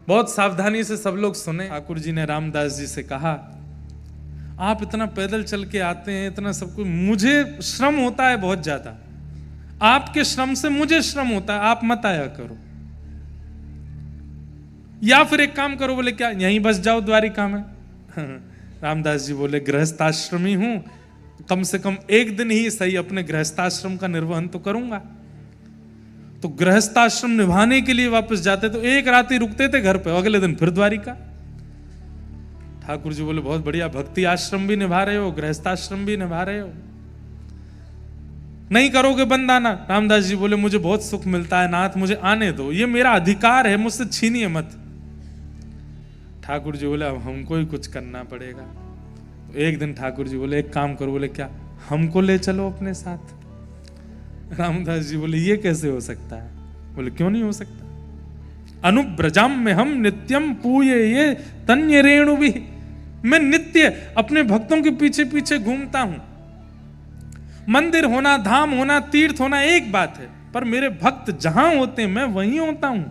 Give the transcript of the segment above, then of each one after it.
बहुत सावधानी से सब लोग सुने। ठाकुर जी ने रामदास जी से कहा, आप इतना पैदल चल के आते हैं, इतना सब कुछ, मुझे श्रम होता है बहुत ज्यादा, आपके श्रम से मुझे श्रम होता है, आप मत आया करो। या फिर एक काम करो। बोले क्या, यहीं बस जाओ द्वारिका में। रामदास जी बोले, गृहस्थाश्रमी हूं, कम से कम एक दिन ही सही अपने गृहस्थाश्रम का निर्वहन तो करूंगा। तो गृहस्थाश्रम निभाने के लिए वापस जाते तो एक रात ही रुकते थे घर पे, अगले दिन फिर द्वारिका। ठाकुर जी बोले, बहुत बढ़िया, भक्ति आश्रम भी निभा रहे हो, गृहस्थाश्रम भी निभा रहे हो, नहीं करोगे बंद आना? रामदास जी बोले, मुझे बहुत सुख मिलता है नाथ, मुझे आने दो, ये मेरा अधिकार है, मुझसे छीनिए मत। ठाकुर जी बोले, अब हमको ही कुछ करना पड़ेगा। तो एक दिन ठाकुर जी बोले, एक काम करो। बोले क्या? हमको ले चलो अपने साथ। रामदास जी बोले, ये कैसे हो सकता है? बोले, क्यों नहीं हो सकता? अनुब्रजाम में हम नित्यम पूये ये तन्य रेणु भी, मैं नित्य अपने भक्तों के पीछे पीछे घूमता हूं। मंदिर होना, धाम होना, तीर्थ होना एक बात है, पर मेरे भक्त जहां होते हैं मैं वहीं होता हूं।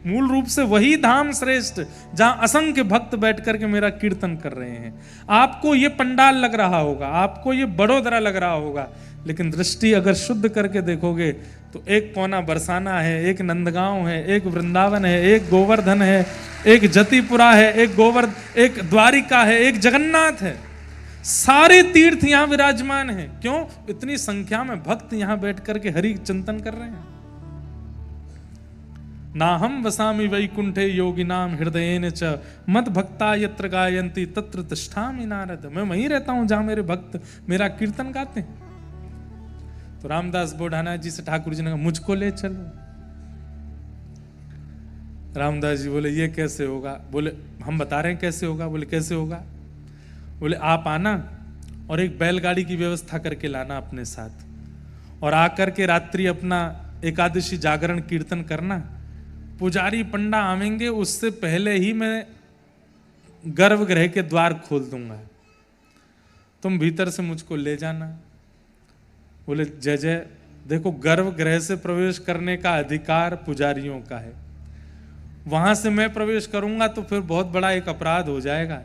मूल रूप से वही धाम श्रेष्ठ, जहां असंख्य भक्त बैठ करके मेरा कीर्तन कर रहे हैं। आपको ये पंडाल लग रहा होगा, आपको ये बड़ोदरा लग रहा होगा, लेकिन दृष्टि अगर शुद्ध करके देखोगे तो एक कोना बरसाना है, एक नंदगांव है, एक वृंदावन है, एक गोवर्धन है, एक जतिपुरा है, एक द्वारिका है, एक जगन्नाथ है। सारे तीर्थ यहां विराजमान हैं। क्यों? इतनी संख्या में भक्त यहां बैठ करके हरि चिंतन कर रहे हैं। ना हम वसामि वैकुंठे योगिनाम हृदयेन च मद भक्ता यत्र गायन्ति तत्र तिष्ठामि नारद। मैं वहीं रहता हूं जहां मेरे भक्त मेरा कीर्तन गाते हैं। तो रामदास बोढ़ाना जी से ठाकुर जी ने कहा, मुझको ले चलो। रामदास जी बोले, ये कैसे होगा? बोले, हम बता रहे हैं कैसे होगा। बोले, कैसे होगा? बोले, आप आना और एक बैलगाड़ी की व्यवस्था करके लाना अपने साथ, और आकर के रात्रि अपना एकादशी जागरण कीर्तन करना। पुजारी पंडा आवेंगे उससे पहले ही मैं गर्भगृह के द्वार खोल दूंगा, तुम भीतर से मुझको ले जाना। बोले, जय जय। देखो, गर्भगृह से प्रवेश करने का अधिकार पुजारियों का है, वहां से मैं प्रवेश करूंगा तो फिर बहुत बड़ा एक अपराध हो जाएगा।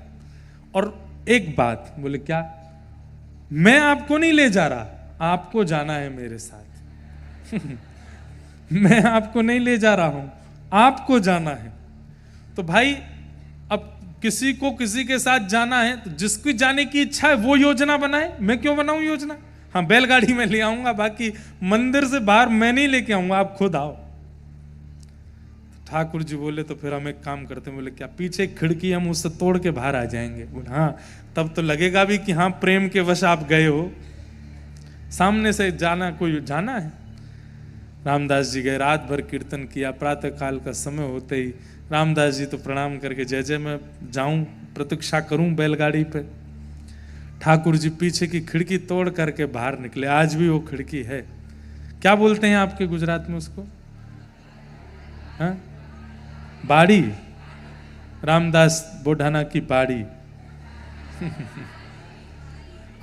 और एक बात, बोले क्या? मैं आपको नहीं ले जा रहा, आपको जाना है मेरे साथ। मैं आपको नहीं ले जा रहा हूं, आपको जाना है। तो भाई, अब किसी को किसी के साथ जाना है तो जिसकी जाने की इच्छा है वो योजना बनाए, मैं क्यों बनाऊं योजना? हाँ, बैलगाड़ी में ले आऊंगा, बाकी मंदिर से बाहर मैं नहीं लेके आऊंगा, आप खुद आओ। ठाकुर जी बोले, तो फिर हम एक काम करते हैं। बोले क्या? पीछे खिड़की हम उससे तोड़ के बाहर आ जाएंगे। बोले, हाँ, तब तो लगेगा भी कि हाँ प्रेम के वश आप गए हो, सामने से जाना कोई जाना है। रामदास जी गए, रात भर कीर्तन किया। प्रातः काल का समय होते ही रामदास जी तो प्रणाम करके, जय जय मैं जाऊं, प्रतीक्षा करूं बैलगाड़ी पे। ठाकुर जी पीछे की खिड़की तोड़ करके बाहर निकले। आज भी वो खिड़की है। क्या बोलते हैं आपके गुजरात में उसको? हाँ, बाड़ी। रामदास बोढ़ाना की बाड़ी।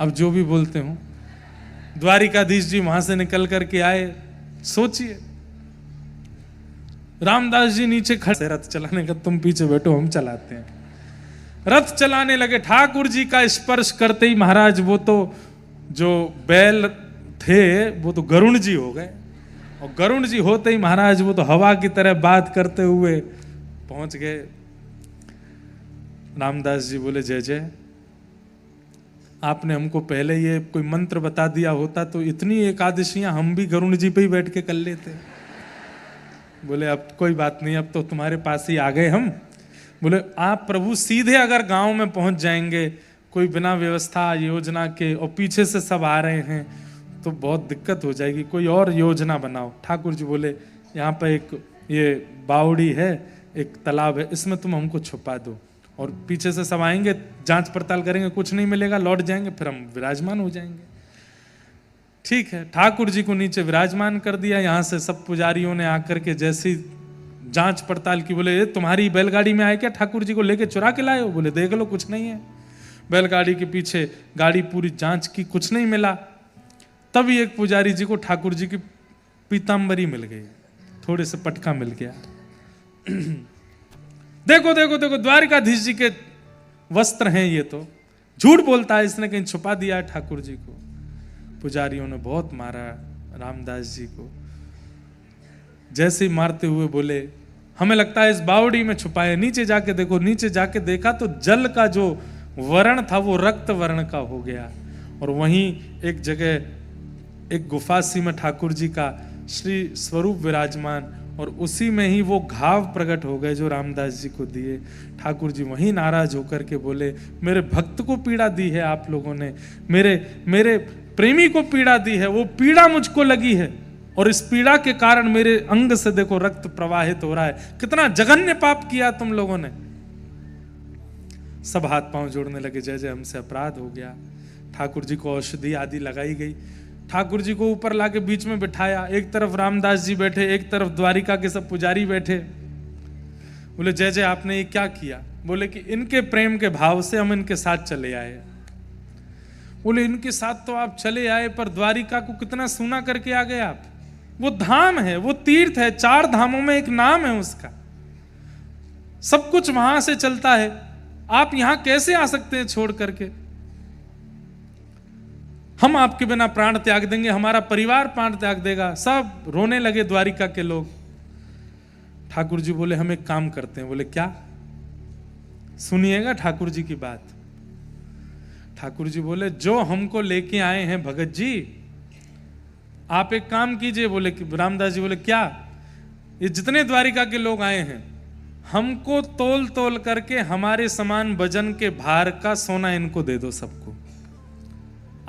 अब जो भी बोलते हो। द्वारिकाधीश जी वहां से निकल करके आए। सोचिए, रामदास जी नीचे खड़े, रथ चलाने का तुम पीछे बैठो, हम चलाते हैं। रथ चलाने लगे। ठाकुर जी का स्पर्श करते ही महाराज वो तो जो बैल थे वो तो गरुण जी हो गए, और गरुण जी होते ही महाराज वो तो हवा की तरह बात करते हुए पहुंच गए। रामदास जी बोले, जय जय, आपने हमको पहले ये कोई मंत्र बता दिया होता तो इतनी एकादशियां हम भी गरुण जी पे ही बैठ के कर लेते। बोले, अब कोई बात नहीं, अब तो तुम्हारे पास ही आ गए हम। बोले, आप प्रभु सीधे अगर गांव में पहुंच जाएंगे कोई बिना व्यवस्था योजना के, और पीछे से सब आ रहे हैं तो बहुत दिक्कत हो जाएगी, कोई और योजना बनाओ। ठाकुर जी बोले, यहाँ पर एक ये बावड़ी है, एक तालाब है, इसमें तुम हमको छुपा दो, और पीछे से सब आएंगे, जांच पड़ताल करेंगे, कुछ नहीं मिलेगा, लौट जाएंगे, फिर हम विराजमान हो जाएंगे। ठीक है, ठाकुर जी को नीचे विराजमान कर दिया। यहाँ से सब पुजारियों ने आकर के जैसी जांच पड़ताल की। बोले, ये तुम्हारी बैलगाड़ी में आए क्या? ठाकुर जी को लेके चुरा के लाए हो? बोले, देख लो, कुछ नहीं है। बैलगाड़ी के पीछे गाड़ी पूरी जांच की, कुछ नहीं मिला। तभी एक पुजारी जी को ठाकुर जी की पीताम्बरी मिल गई, थोड़े से पटका मिल गया। देखो देखो देखो, द्वारिकाधीश जी के वस्त्र हैं ये, तो झूठ बोलता है, इसने कहीं छुपा दिया है ठाकुर जी को। पुजारियों ने बहुत मारा रामदास जी को। जैसे ही मारते हुए बोले, हमें लगता है इस बावड़ी में छुपाए, नीचे जाके देखो। नीचे जाके देखा तो जल का जो वर्ण था वो रक्त वर्ण का हो गया, और वहीं एक जगह एक गुफा सी में ठाकुर जी का श्री स्वरूप विराजमान, और उसी में ही वो घाव प्रकट हो गए जो रामदास जी को दिए। ठाकुर जी वहीं नाराज होकर के बोले, मेरे भक्त को पीड़ा दी है आप लोगों ने, मेरे प्रेमी को पीड़ा दी है, वो पीड़ा मुझको लगी है, और इस पीड़ा के कारण मेरे अंग से देखो रक्त प्रवाहित हो रहा है। कितना जघन्य पाप किया तुम लोगों ने। सब हाथ पांव जोड़ने लगे, जय जय हमसे अपराध हो गया। ठाकुर जी को औषधि आदि लगाई गई। ठाकुर जी को ऊपर लाके बीच में बिठाया। एक तरफ रामदास जी बैठे, एक तरफ द्वारिका के सब पुजारी बैठे। बोले, जय जय आपने ये क्या किया? बोले कि इनके प्रेम के भाव से हम इनके साथ चले आए। बोले, इनके साथ तो आप चले आए, पर द्वारिका को कितना सूना करके आ गए आप। वो धाम है, वो तीर्थ है, 4 धामों में एक नाम है उसका, सब कुछ वहां से चलता है। आप यहां कैसे आ सकते हैं छोड़ करके? हम आपके बिना प्राण त्याग देंगे, हमारा परिवार प्राण त्याग देगा। सब रोने लगे द्वारिका के लोग। ठाकुर जी बोले, हम एक काम करते हैं। बोले, क्या? सुनिएगा ठाकुर जी की बात। ठाकुर जी बोले, जो हमको लेके आए हैं भगत जी, आप एक काम कीजिए। बोले कि रामदास जी बोले, क्या? ये जितने द्वारिका के लोग आए हैं, हमको तोल तोल करके हमारे समान वजन के भार का सोना इनको दे दो सबको।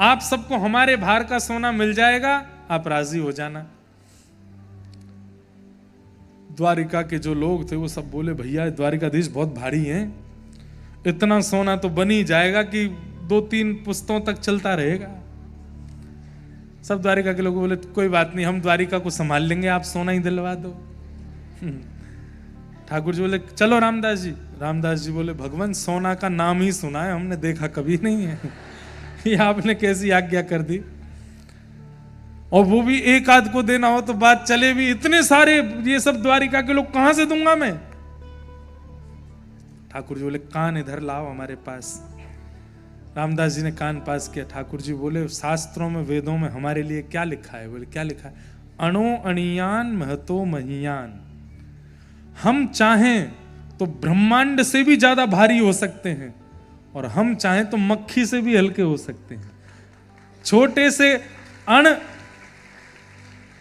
आप सबको हमारे भार का सोना मिल जाएगा, आप राजी हो जाना। द्वारिका के जो लोग थे वो सब बोले, भैया द्वारिकाधीश बहुत भारी हैं, इतना सोना तो बन ही जाएगा कि 2-3 पुस्तों तक चलता रहेगा। सब द्वारिका के लोग बोले, कोई बात नहीं, हम द्वारिका को संभाल लेंगे, आप सोना ही दिलवा दो। ठाकुर जी बोले, चलो रामदास जी। रामदास जी बोले, भगवान सोना का नाम ही सुना है, हमने देखा कभी नहीं है। ये आपने कैसी आज्ञा कर दी? और वो भी एक आध को देना हो तो बात चले भी, इतने सारे ये सब द्वारिका के लोग कहां से दूंगा मैं? ठाकुर जी बोले, कान इधर लाओ हमारे पास। रामदास जी ने कान पास किया। ठाकुर जी बोले, शास्त्रों में वेदों में हमारे लिए क्या लिखा है? बोले, क्या लिखा है? अणो अणियान महतो महियान। हम चाहें तो ब्रह्मांड से भी ज्यादा भारी हो सकते हैं, और हम चाहें तो मक्खी से भी हल्के हो सकते हैं। छोटे से अण,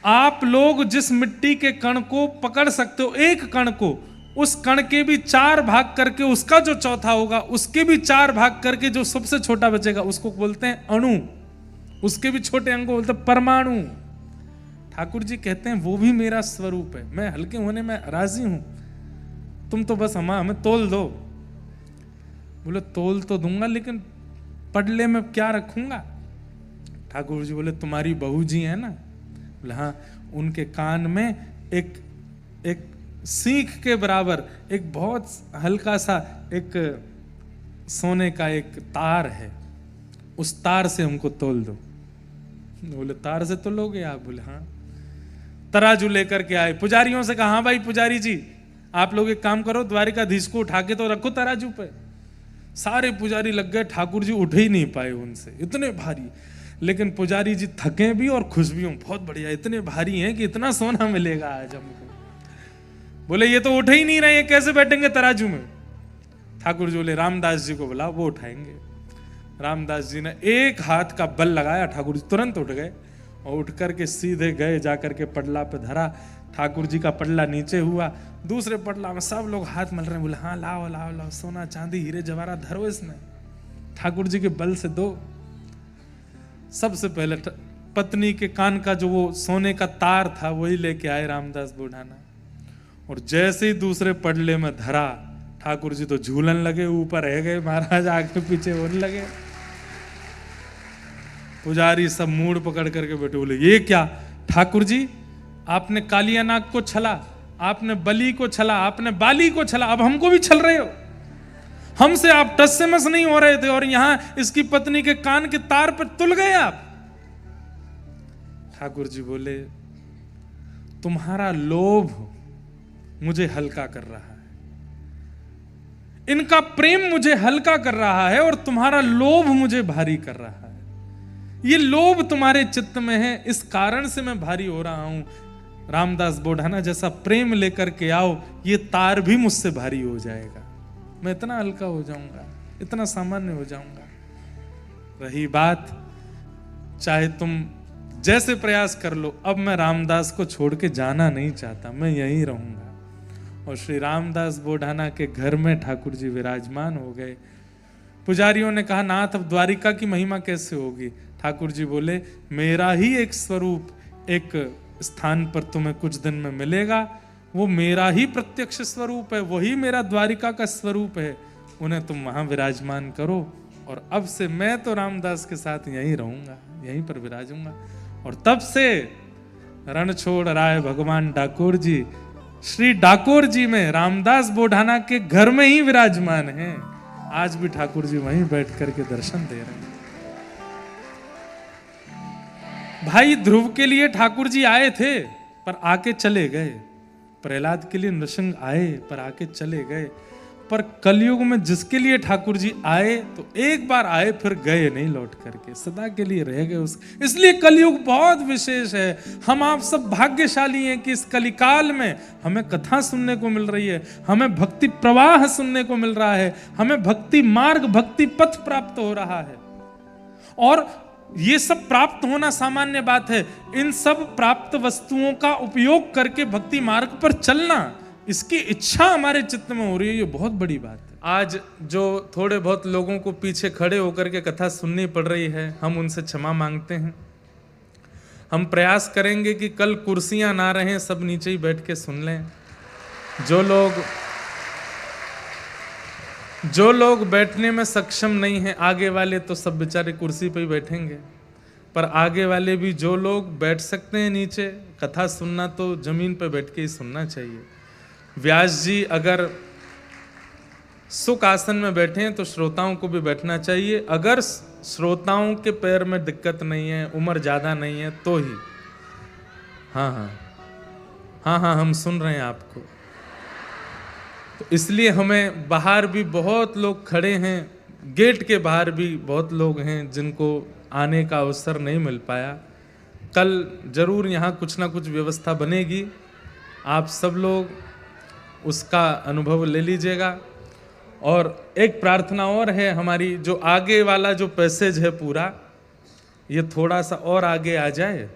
आप लोग जिस मिट्टी के कण को पकड़ सकते हो, एक कण को, उस कण के भी 4 भाग करके, उसका जो चौथा होगा उसके भी 4 भाग करके जो सबसे छोटा बचेगा उसको बोलते हैं अणु। उसके भी छोटे अंग को बोलते हैं परमाणु। ठाकुर जी कहते हैं वो भी मेरा स्वरूप है, मैं हल्के होने में राजी हूं, तुम तो बस हमें तोल दो। बोले, तोल तो दूंगा, लेकिन पडले में क्या रखूंगा? ठाकुर जी बोले, तुम्हारी बहू जी है ना? बोले, हाँ। उनके कान में एक सीख के बराबर एक बहुत हल्का सा एक सोने का एक तार है, उस तार से हमको तोल दो। बोले, तार से तोलोगे आप? बोले, हाँ। तराजू लेकर के आए, पुजारियों से कहा, हाँ भाई पुजारी जी, आप लोग एक काम करो, द्वारिकाधीश को उठा के तो रखो तराजू पे। सारे पुजारी लग गए, ठाकुर जी उठ ही नहीं पाए उनसे, इतने भारी। लेकिन पुजारी जी थके भी और खुश भी हों, बहुत बढ़िया, इतने भारी हैं कि इतना सोना मिलेगा आज हमको। बोले, ये तो उठ ही नहीं रहे हैं, कैसे बैठेंगे तराजू में? ठाकुर जी बोले, रामदास जी को बुलाओ, वो उठाएंगे। रामदास जी ने एक हाथ का बल लगाया, ठाकुर जी तुरंत उठ गए, और उठ करके सीधे गए, जाकर के पडला पे धरा। ठाकुर जी का पडला नीचे हुआ, दूसरे पडला में सब लोग हाथ मल रहे हैं। बोले, हाँ लाओ लाओ लाओ, सोना चांदी हीरे जवाहरात धरो इसमें, ठाकुर जी के बल से दो। सबसे पहले पत्नी के कान का जो वो सोने का तार था वही लेके आए रामदास बुढ़ाना, और जैसे ही दूसरे पडले में धरा, ठाकुर जी तो झूलन लगे, ऊपर रह गए, महाराज आगे पीछे होने लगे। पुजारी सब मूड पकड़ करके बैठे। बोले, ये क्या ठाकुर जी, आपने कालिया नाग को छला, आपने बली को छला, आपने बाली को छला, अब हमको भी छल रहे हो। हमसे आप टस से मस नहीं हो रहे थे, और यहां इसकी पत्नी के कान के तार पर तुल गए आप। ठाकुर जी बोले, तुम्हारा लोभ मुझे हल्का कर रहा है, इनका प्रेम मुझे हल्का कर रहा है और तुम्हारा लोभ मुझे भारी कर रहा है। ये लोभ तुम्हारे चित्त में है, इस कारण से मैं भारी हो रहा हूं। रामदास बोढ़ाना जैसा प्रेम लेकर के आओ, ये तार भी मुझसे भारी हो जाएगा, मैं इतना हल्का हो जाऊंगा, इतना सामान्य हो जाऊंगा। रही बात, चाहे तुम जैसे प्रयास कर लो, अब मैं रामदास को छोड़ के जाना नहीं चाहता, मैं यहीं रहूंगा। और श्री रामदास बोढ़ाना के घर में ठाकुर जी विराजमान हो गए। पुजारियों ने कहा, नाथ अब द्वारिका की महिमा कैसे होगी? ठाकुर जी बोले, मेरा ही एक स्वरूप एक स्थान पर तुम्हें कुछ दिन में मिलेगा, वो मेरा ही प्रत्यक्ष स्वरूप है, वही मेरा द्वारिका का स्वरूप है, उन्हें तुम वहां विराजमान करो। और अब से मैं तो रामदास के साथ यहीं रहूंगा, यहीं पर विराजूंगा। और तब से रण छोड़ राय भगवान डाकोर जी श्री डाकोर जी में रामदास बोढ़ाना के घर में ही विराजमान हैं। आज भी ठाकुर जी वहीं बैठ करके दर्शन दे रहे हैं। भाई ध्रुव के लिए ठाकुर जी आए थे पर आके चले गए, प्रहलाद के लिए नृसिंह आए पर आके चले गए, पर कलयुग में जिसके लिए ठाकुर जी आए तो एक बार आए फिर गए नहीं लौट करके, सदा के लिए रह गए उस। इसलिए कलयुग बहुत विशेष है। हम आप सब भाग्यशाली हैं कि इस कलिकाल में हमें कथा सुनने को मिल रही है, हमें भक्ति प्रवाह सुनने को मिल रहा है, हमें भक्ति मार्ग भक्ति पथ प्राप्त हो रहा है। और ये सब प्राप्त होना सामान्य बात है, इन सब प्राप्त वस्तुओं का उपयोग करके भक्ति मार्ग पर चलना, इसकी इच्छा हमारे चित्त में हो रही है, ये बहुत बड़ी बात है। आज जो थोड़े बहुत लोगों को पीछे खड़े होकर के कथा सुननी पड़ रही है, हम उनसे क्षमा मांगते हैं। हम प्रयास करेंगे कि कल कुर्सियां ना रहें, सब नीचे ही बैठ के सुन लें। जो लोग बैठने में सक्षम नहीं हैं, आगे वाले तो सब बेचारे कुर्सी पे ही बैठेंगे, पर आगे वाले भी जो लोग बैठ सकते हैं नीचे, कथा सुनना तो जमीन पे बैठ के ही सुनना चाहिए। व्यास जी अगर सुख आसन में बैठे हैं तो श्रोताओं को भी बैठना चाहिए। अगर श्रोताओं के पैर में दिक्कत नहीं है, उम्र ज़्यादा नहीं है तो ही। हाँ, हम सुन रहे हैं आपको। तो इसलिए हमें बाहर भी बहुत लोग खड़े हैं, गेट के बाहर भी बहुत लोग हैं जिनको आने का अवसर नहीं मिल पाया। कल जरूर यहाँ कुछ ना कुछ व्यवस्था बनेगी, आप सब लोग उसका अनुभव ले लीजिएगा। और एक प्रार्थना और है हमारी, जो आगे वाला जो पैसेज है पूरा, ये थोड़ा सा और आगे आ जाए,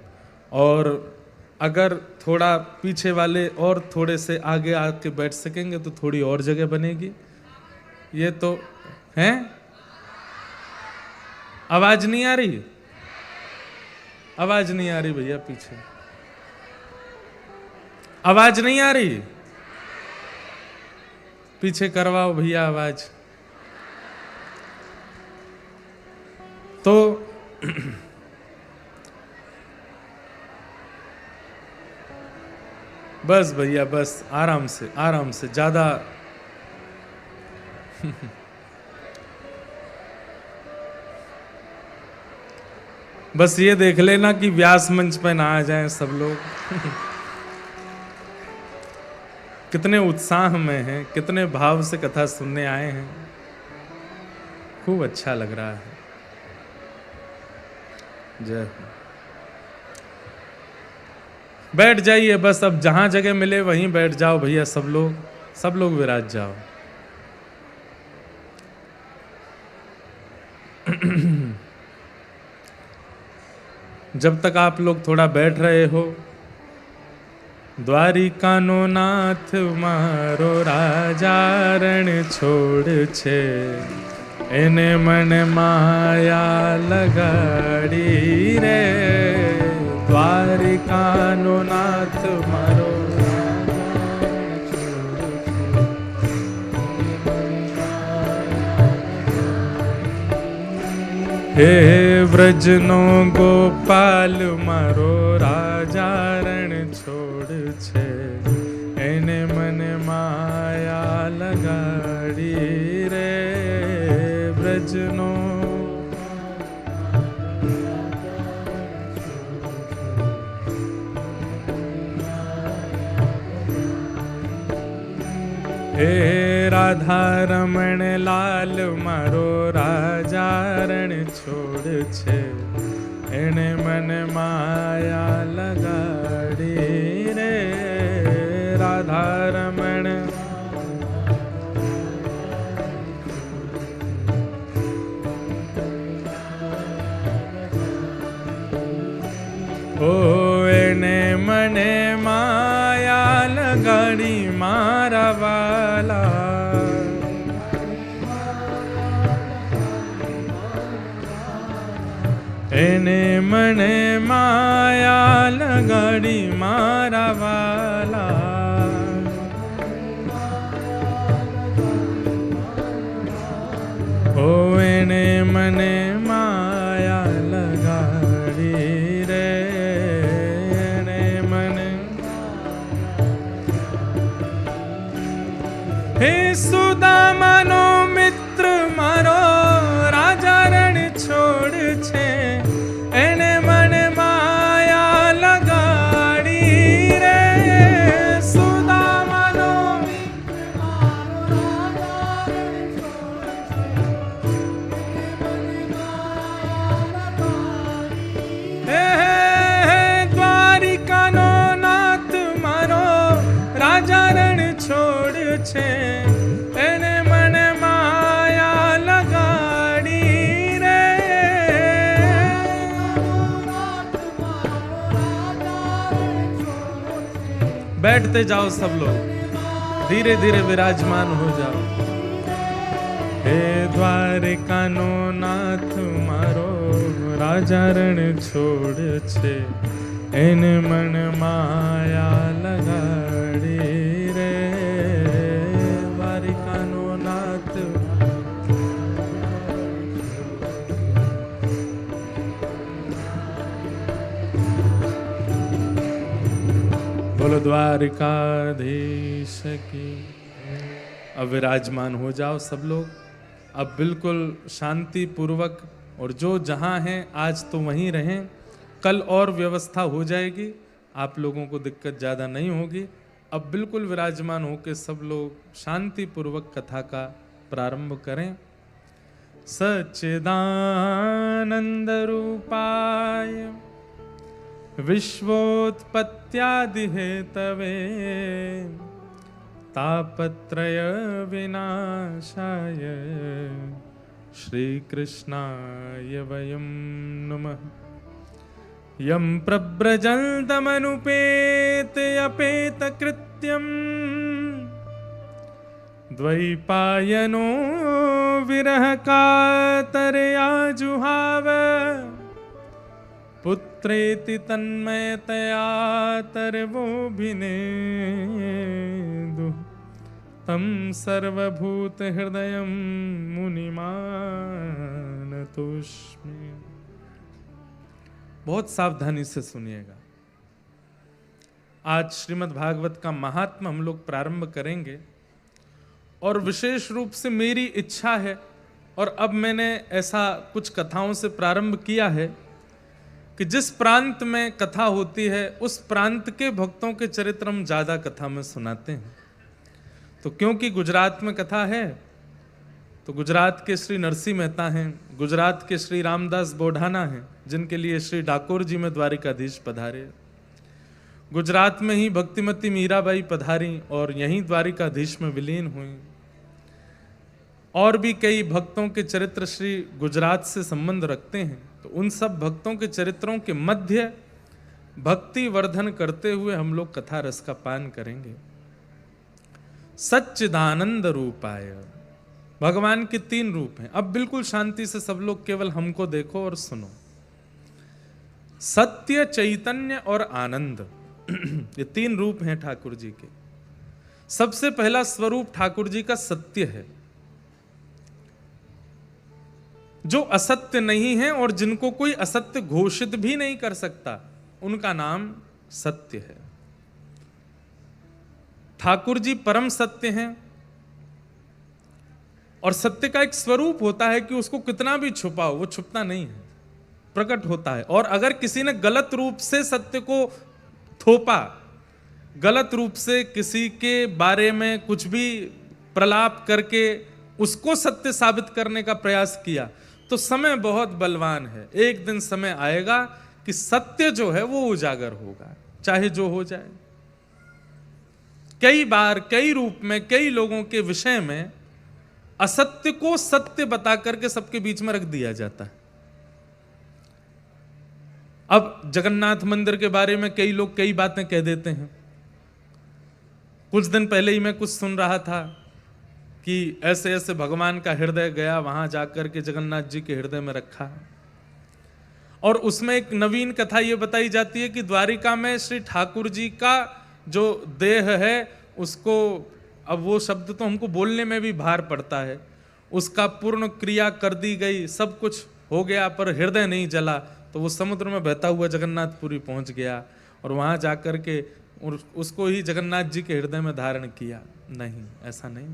और अगर थोड़ा पीछे वाले और थोड़े से आगे आके बैठ सकेंगे तो थोड़ी और जगह बनेगी। ये तो हैं, आवाज नहीं आ रही, आवाज नहीं आ रही भैया, पीछे आवाज नहीं आ रही, पीछे करवाओ भैया आवाज। तो बस भैया, बस आराम से ज्यादा बस ये देख लेना कि व्यास मंच पे ना आ जाएं सब लोग। कितने उत्साह में हैं, कितने भाव से कथा सुनने आए हैं, खूब अच्छा लग रहा है। जय हो। बैठ जाइए, बस अब जहां जगह मिले वहीं बैठ जाओ भैया, सब लोग विराज जाओ। जब तक आप लोग थोड़ा बैठ रहे हो, द्वारिका नो नाथ मारो राजा रण छोड़ छे, एने मन माया लगाड़ी रे, द्वारिका नो नाथ मारो हे व्रजनो गोपाल मारो राजा रण छोड़ छे, एने मन माया लगाड़ी रे, व्रजनो हे राधा रमण लाल मारो राजा रण छोड़ छे, एने मन माया लगाड़ी रे। राधा रमण ओ एने मने माया लगाड़ी मारा वाला, एने मने माया लगाड़ी मारा वाला। ओ एने मने माया लगाड़ी रे, एने मने। हे सुदामानो मित्र मारो राजा रण छोड़ छे, एने मन माया लगाड़ी रे। सुदामानो द्वारिकानो नाथ मारो राजा रण छोड़ छे, एने मन माया लगाड़ी रे। बैठते जाओ सब लोग, धीरे धीरे विराजमान हो जाओ। हे द्वारिकानो नाथ मारो राजा रण छोड़ छे, एने मन माया लगाड़ी रे। द्वारिकानो नाथ बोलो द्वारिकाधीश की। अब विराजमान हो जाओ सब लोग। अब बिल्कुल शांति पूर्वक, और जो जहाँ हैं आज तो वहीं रहें, कल और व्यवस्था हो जाएगी, आप लोगों को दिक्कत ज़्यादा नहीं होगी। अब बिल्कुल विराजमान होकर सब लोग शांति पूर्वक कथा का प्रारंभ करें। सच्चिदानंद रूपाय विश्वोत्पत्त्यादि हेतवे, तापत्रय विनाशाय श्री कृष्णाय वयं नमः। यं प्रव्रजन्तमनुपेत अपेत कृत्यं, द्वैपायनो विरह कातरया जुहाव, पुत्रेति तन्मयतया तरवोभिनेदु, तं सर्वभूत हृदयं मुनिमानतोऽस्मि। बहुत सावधानी से सुनिएगा। आज श्रीमद् भागवत का महात्मा हम लोग प्रारंभ करेंगे, और विशेष रूप से मेरी इच्छा है, और अब मैंने ऐसा कुछ कथाओं से प्रारंभ किया है कि जिस प्रांत में कथा होती है उस प्रांत के भक्तों के चरित्र हम ज़्यादा कथा में सुनाते हैं। तो क्योंकि गुजरात में कथा है, तो गुजरात के श्री नरसिंह मेहता हैं, गुजरात के श्री रामदास बोढ़ाना हैं, जिनके लिए श्री डाकोर जी में द्वारिकाधीश पधारे। गुजरात में ही भक्तिमती मीराबाई पधारी और यहीं द्वारिकाधीश में विलीन हुई। और भी कई भक्तों के चरित्र श्री गुजरात से संबंध रखते हैं। तो उन सब भक्तों के चरित्रों के मध्य भक्ति वर्धन करते हुए हम लोग कथा रस का पान करेंगे। सच्चिदानंद रूपाय, भगवान के 3 रूप हैं। अब बिल्कुल शांति से सब लोग केवल हमको देखो और सुनो। सत्य, चैतन्य और आनंद, ये 3 रूप हैं ठाकुर जी के। सबसे पहला स्वरूप ठाकुर जी का सत्य है, जो असत्य नहीं है और जिनको कोई असत्य घोषित भी नहीं कर सकता, उनका नाम सत्य है। ठाकुर जी परम सत्य हैं, और सत्य का एक स्वरूप होता है कि उसको कितना भी छुपाओ वो छुपता नहीं है, प्रकट होता है। और अगर किसी ने गलत रूप से सत्य को थोपा, गलत रूप से किसी के बारे में कुछ भी प्रलाप करके उसको सत्य साबित करने का प्रयास किया, तो समय बहुत बलवान है। एक दिन समय आएगा कि सत्य जो है वो उजागर होगा, चाहे जो हो जाए। कई बार कई रूप में कई लोगों के विषय में असत्य को सत्य बता करके सबके बीच में रख दिया जाता है। अब जगन्नाथ मंदिर के बारे में कई लोग कई बातें कह देते हैं। कुछ दिन पहले ही मैं कुछ सुन रहा था कि ऐसे ऐसे भगवान का हृदय गया, वहां जाकर के जगन्नाथ जी के हृदय में रखा, और उसमें एक नवीन कथा ये बताई जाती है कि द्वारिका में श्री ठाकुर जी का जो देह है उसको, अब वो शब्द तो हमको बोलने में भी भार पड़ता है, उसका पूर्ण क्रिया कर दी गई, सब कुछ हो गया, पर हृदय नहीं जला, तो वो समुद्र में बहता हुआ जगन्नाथपुरी पहुंच गया और वहां जाकर के उसको ही जगन्नाथ जी के हृदय में धारण किया। नहीं, ऐसा नहीं।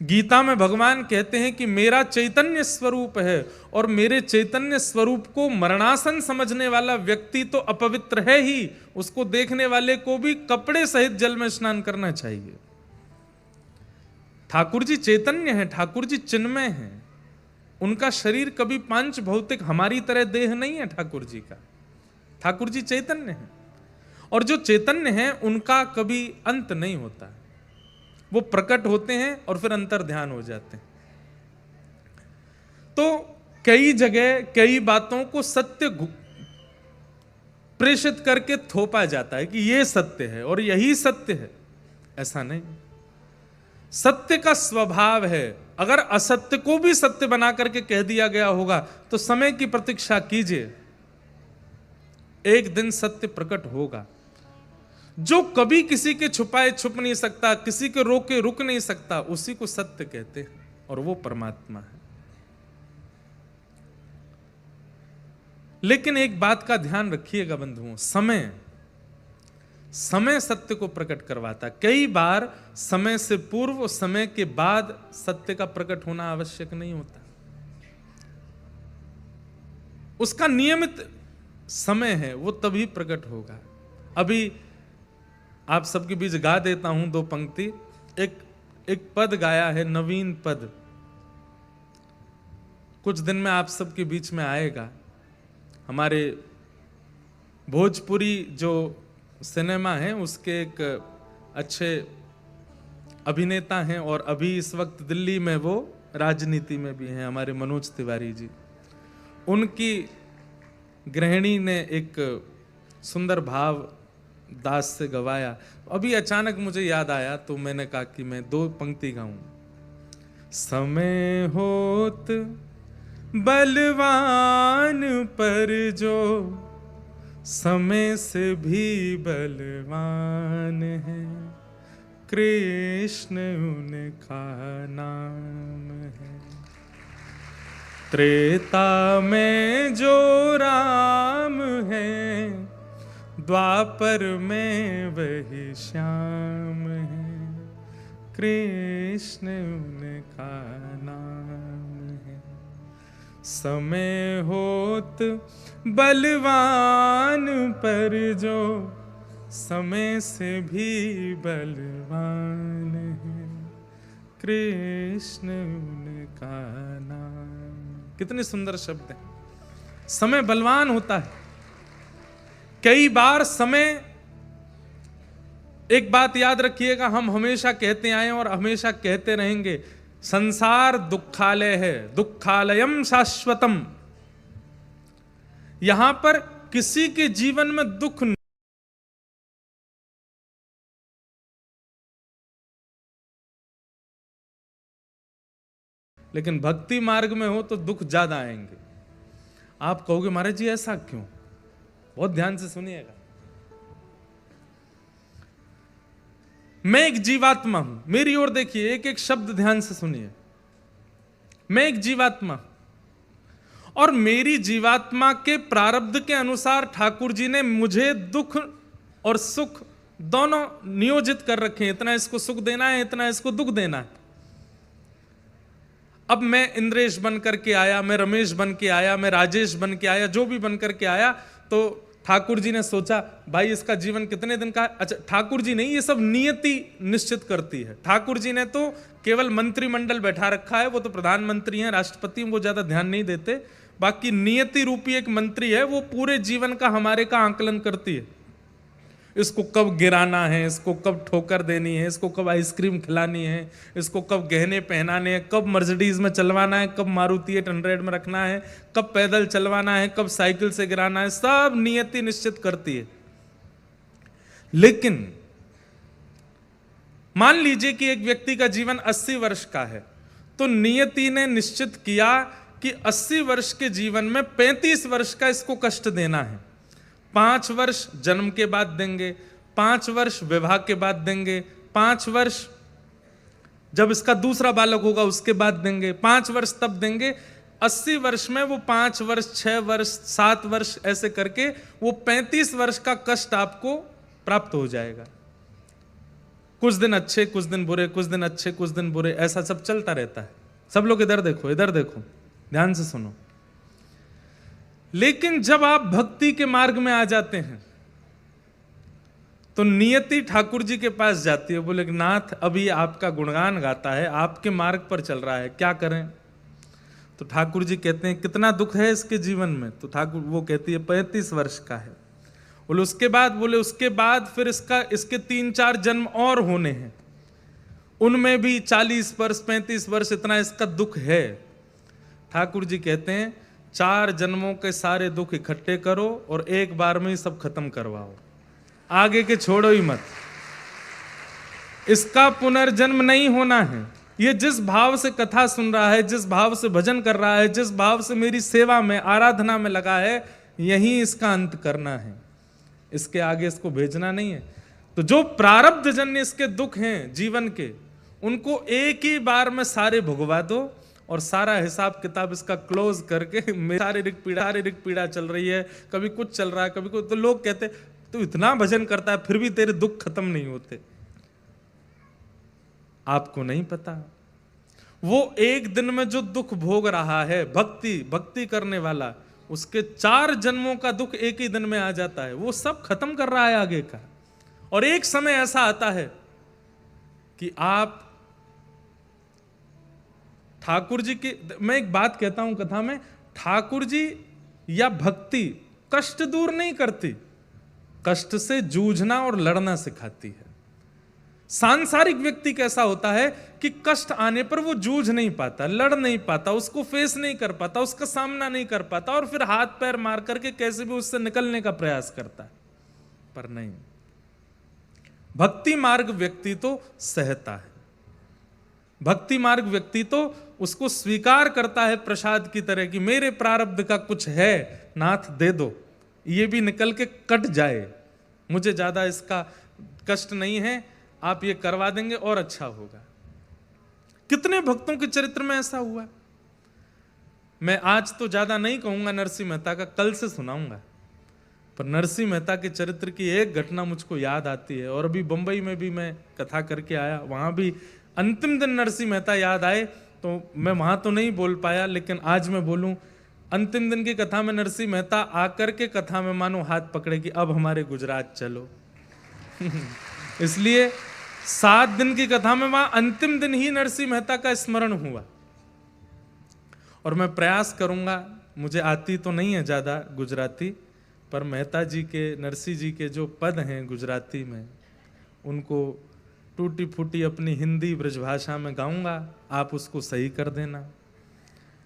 गीता में भगवान कहते हैं कि मेरा चैतन्य स्वरूप है, और मेरे चैतन्य स्वरूप को मरणासन समझने वाला व्यक्ति तो अपवित्र है ही, उसको देखने वाले को भी कपड़े सहित जल में स्नान करना चाहिए। ठाकुर जी चैतन्य है, ठाकुर जी चिन्मय है, उनका शरीर कभी पांच भौतिक हमारी तरह देह नहीं है ठाकुर जी का। ठाकुर जी चैतन्य है, और जो चैतन्य है उनका कभी अंत नहीं होता है, वो प्रकट होते हैं और फिर अंतर ध्यान हो जाते हैं। तो कई जगह कई बातों को सत्य प्रेषित करके थोपा जाता है कि ये सत्य है और यही सत्य है, ऐसा नहीं। सत्य का स्वभाव है, अगर असत्य को भी सत्य बना करके कह दिया गया होगा तो समय की प्रतीक्षा कीजिए, एक दिन सत्य प्रकट होगा। जो कभी किसी के छुपाए छुप नहीं सकता, किसी के रोके रुक नहीं सकता, उसी को सत्य कहते हैं, और वो परमात्मा है। लेकिन एक बात का ध्यान रखिएगा बंधुओं, समय सत्य को प्रकट करवाता। कई बार समय से पूर्व और समय के बाद सत्य का प्रकट होना आवश्यक नहीं होता, उसका नियमित समय है, वो तभी प्रकट होगा। अभी आप सबके बीच गा देता हूं दो पंक्ति। एक पद गाया है, नवीन पद, कुछ दिन में आप सबके बीच में आएगा। हमारे भोजपुरी जो सिनेमा है उसके एक अच्छे अभिनेता हैं, और अभी इस वक्त दिल्ली में वो राजनीति में भी हैं, हमारे मनोज तिवारी जी। उनकी गृहिणी ने एक सुंदर भाव दास से गवाया, अभी अचानक मुझे याद आया तो मैंने कहा कि मैं दो पंक्ति गाऊं। समय होत बलवान पर जो समय से भी बलवान है, कृष्ण उनका नाम है। त्रेता में जो राम है, द्वापर में वही श्याम है, कृष्ण उनका नाम है। समय होत बलवान पर जो समय से भी बलवान है, कृष्ण उनका नाम। कितने सुंदर शब्द है। समय बलवान होता है। कई बार समय, एक बात याद रखिएगा, हम हमेशा कहते आए और हमेशा कहते रहेंगे, संसार दुखालय है, दुखालयम शाश्वतम। यहां पर किसी के जीवन में दुख नहीं, लेकिन भक्ति मार्ग में हो तो दुख ज्यादा आएंगे। आप कहोगे महाराज जी ऐसा क्यों? बहुत ध्यान से सुनिएगा। मैं एक जीवात्मा हूं, मेरी ओर देखिए, एक एक शब्द ध्यान से सुनिए। मैं एक जीवात्मा हूं, और मेरी जीवात्मा के प्रारब्ध के अनुसार ठाकुर जी ने मुझे दुख और सुख दोनों नियोजित कर रखे हैं। इतना इसको सुख देना है, इतना इसको दुख देना है। अब मैं इंद्रेश बन करके आया, मैं रमेश बन के आया, मैं राजेश बन के आया, जो भी बन करके आया, तो ठाकुर जी ने सोचा भाई इसका जीवन कितने दिन का है। अच्छा, ठाकुर जी नहीं, ये सब नियति निश्चित करती है। ठाकुर जी ने तो केवल मंत्रिमंडल बैठा रखा है, वो तो प्रधानमंत्री हैं, राष्ट्रपति, वो ज्यादा ध्यान नहीं देते। बाकी नियति रूपी एक मंत्री है, वो पूरे जीवन का हमारे का आंकलन करती है। इसको कब गिराना है, इसको कब ठोकर देनी है, इसको कब आइसक्रीम खिलानी है, इसको कब गहने पहनाने हैं, कब मर्सिडीज में चलवाना है, कब मारुति 800 में रखना है, कब पैदल चलवाना है, कब साइकिल से गिराना है, सब नियति निश्चित करती है। लेकिन मान लीजिए कि एक व्यक्ति का जीवन 80 वर्ष का है, तो नियति ने निश्चित किया कि 80 वर्ष के जीवन में 35 वर्ष का इसको कष्ट देना है। 5 वर्ष जन्म के बाद देंगे, 5 वर्ष विवाह के बाद देंगे, 5 वर्ष जब इसका दूसरा बालक होगा उसके बाद देंगे, 5 वर्ष तब देंगे। 80 वर्ष में वो 5 वर्ष, 6 वर्ष, 7 वर्ष ऐसे करके वो 35 वर्ष का कष्ट आपको प्राप्त हो जाएगा। कुछ दिन अच्छे, कुछ दिन बुरे, कुछ दिन अच्छे, कुछ दिन बुरे, ऐसा सब चलता रहता है। सब लोग इधर देखो, इधर देखो, ध्यान से सुनो। लेकिन जब आप भक्ति के मार्ग में आ जाते हैं तो नियति ठाकुर जी के पास जाती है, बोले नाथ अभी आपका गुणगान गाता है, आपके मार्ग पर चल रहा है, क्या करें? तो ठाकुर जी कहते हैं कितना दुख है इसके जीवन में? तो ठाकुर वो कहती है 35 वर्ष का है। बोले उसके बाद? बोले उसके बाद फिर इसके 3-4 जन्म और होने हैं, उनमें भी 40 वर्ष, 35 वर्ष इतना इसका दुख है। ठाकुर जी कहते हैं 4 जन्मों के सारे दुख इकट्ठे करो और एक बार में ही सब खत्म करवाओ, आगे के छोड़ो ही मत। इसका पुनर्जन्म नहीं होना है। ये जिस भाव से कथा सुन रहा है, जिस भाव से भजन कर रहा है, जिस भाव से मेरी सेवा में, आराधना में लगा है, यही इसका अंत करना है, इसके आगे इसको भेजना नहीं है। तो जो प्रारब्ध जन्य इसके दुख हैं जीवन के, उनको एक ही बार में सारे भुगवा दो और सारा हिसाब किताब इसका क्लोज करके, शारीरिक पीड़ा चल रही है, कभी कुछ चल रहा है, कभी कुछ। तो लोग कहते तू इतना भजन करता है फिर भी तेरे दुख खत्म नहीं होते। आपको नहीं पता, वो एक दिन में जो दुख भोग रहा है भक्ति करने वाला, उसके 4 जन्मों का दुख एक ही दिन में आ जाता है। वो सब खत्म कर रहा है आगे का। और एक समय ऐसा आता है कि आप ठाकुर जी की, मैं एक बात कहता हूं कथा में, ठाकुर जी या भक्ति कष्ट दूर नहीं करती, कष्ट से जूझना और लड़ना सिखाती है। सांसारिक व्यक्ति कैसा होता है कि कष्ट आने पर वो जूझ नहीं पाता, लड़ नहीं पाता, उसको फेस नहीं कर पाता, उसका सामना नहीं कर पाता, और फिर हाथ पैर मार करके कैसे भी उससे निकलने का प्रयास करता है। पर नहीं, भक्ति मार्ग व्यक्ति तो सहता है। भक्ति मार्ग व्यक्ति तो उसको स्वीकार करता है प्रसाद की तरह कि मेरे प्रारब्ध का कुछ है, नाथ दे दो, ये भी निकल के कट जाए, मुझे ज्यादा इसका कष्ट नहीं है, आप ये करवा देंगे और अच्छा होगा। कितने भक्तों के चरित्र में ऐसा हुआ। मैं आज तो ज्यादा नहीं कहूंगा नरसिंह मेहता का, कल से सुनाऊंगा। पर नरसिंह मेहता के चरित्र की एक घटना मुझको याद आती है। और अभी बंबई में भी मैं कथा करके आया, वहां भी अंतिम दिन नरसिंह मेहता याद आए, तो मैं वहां तो नहीं बोल पाया, लेकिन आज मैं बोलूं। अंतिम दिन की कथा में नरसिंह मेहता आकर के कथा में मानो हाथ पकड़े कि अब हमारे गुजरात चलो। इसलिए 7 दिन की कथा में वहां अंतिम दिन ही नरसिंह मेहता का स्मरण हुआ। और मैं प्रयास करूंगा, मुझे आती तो नहीं है ज्यादा गुजराती, पर मेहता जी के, नरसिंह जी के जो पद हैं गुजराती में, उनको टूटी फूटी अपनी हिंदी ब्रजभाषा में गाऊंगा, आप उसको सही कर देना,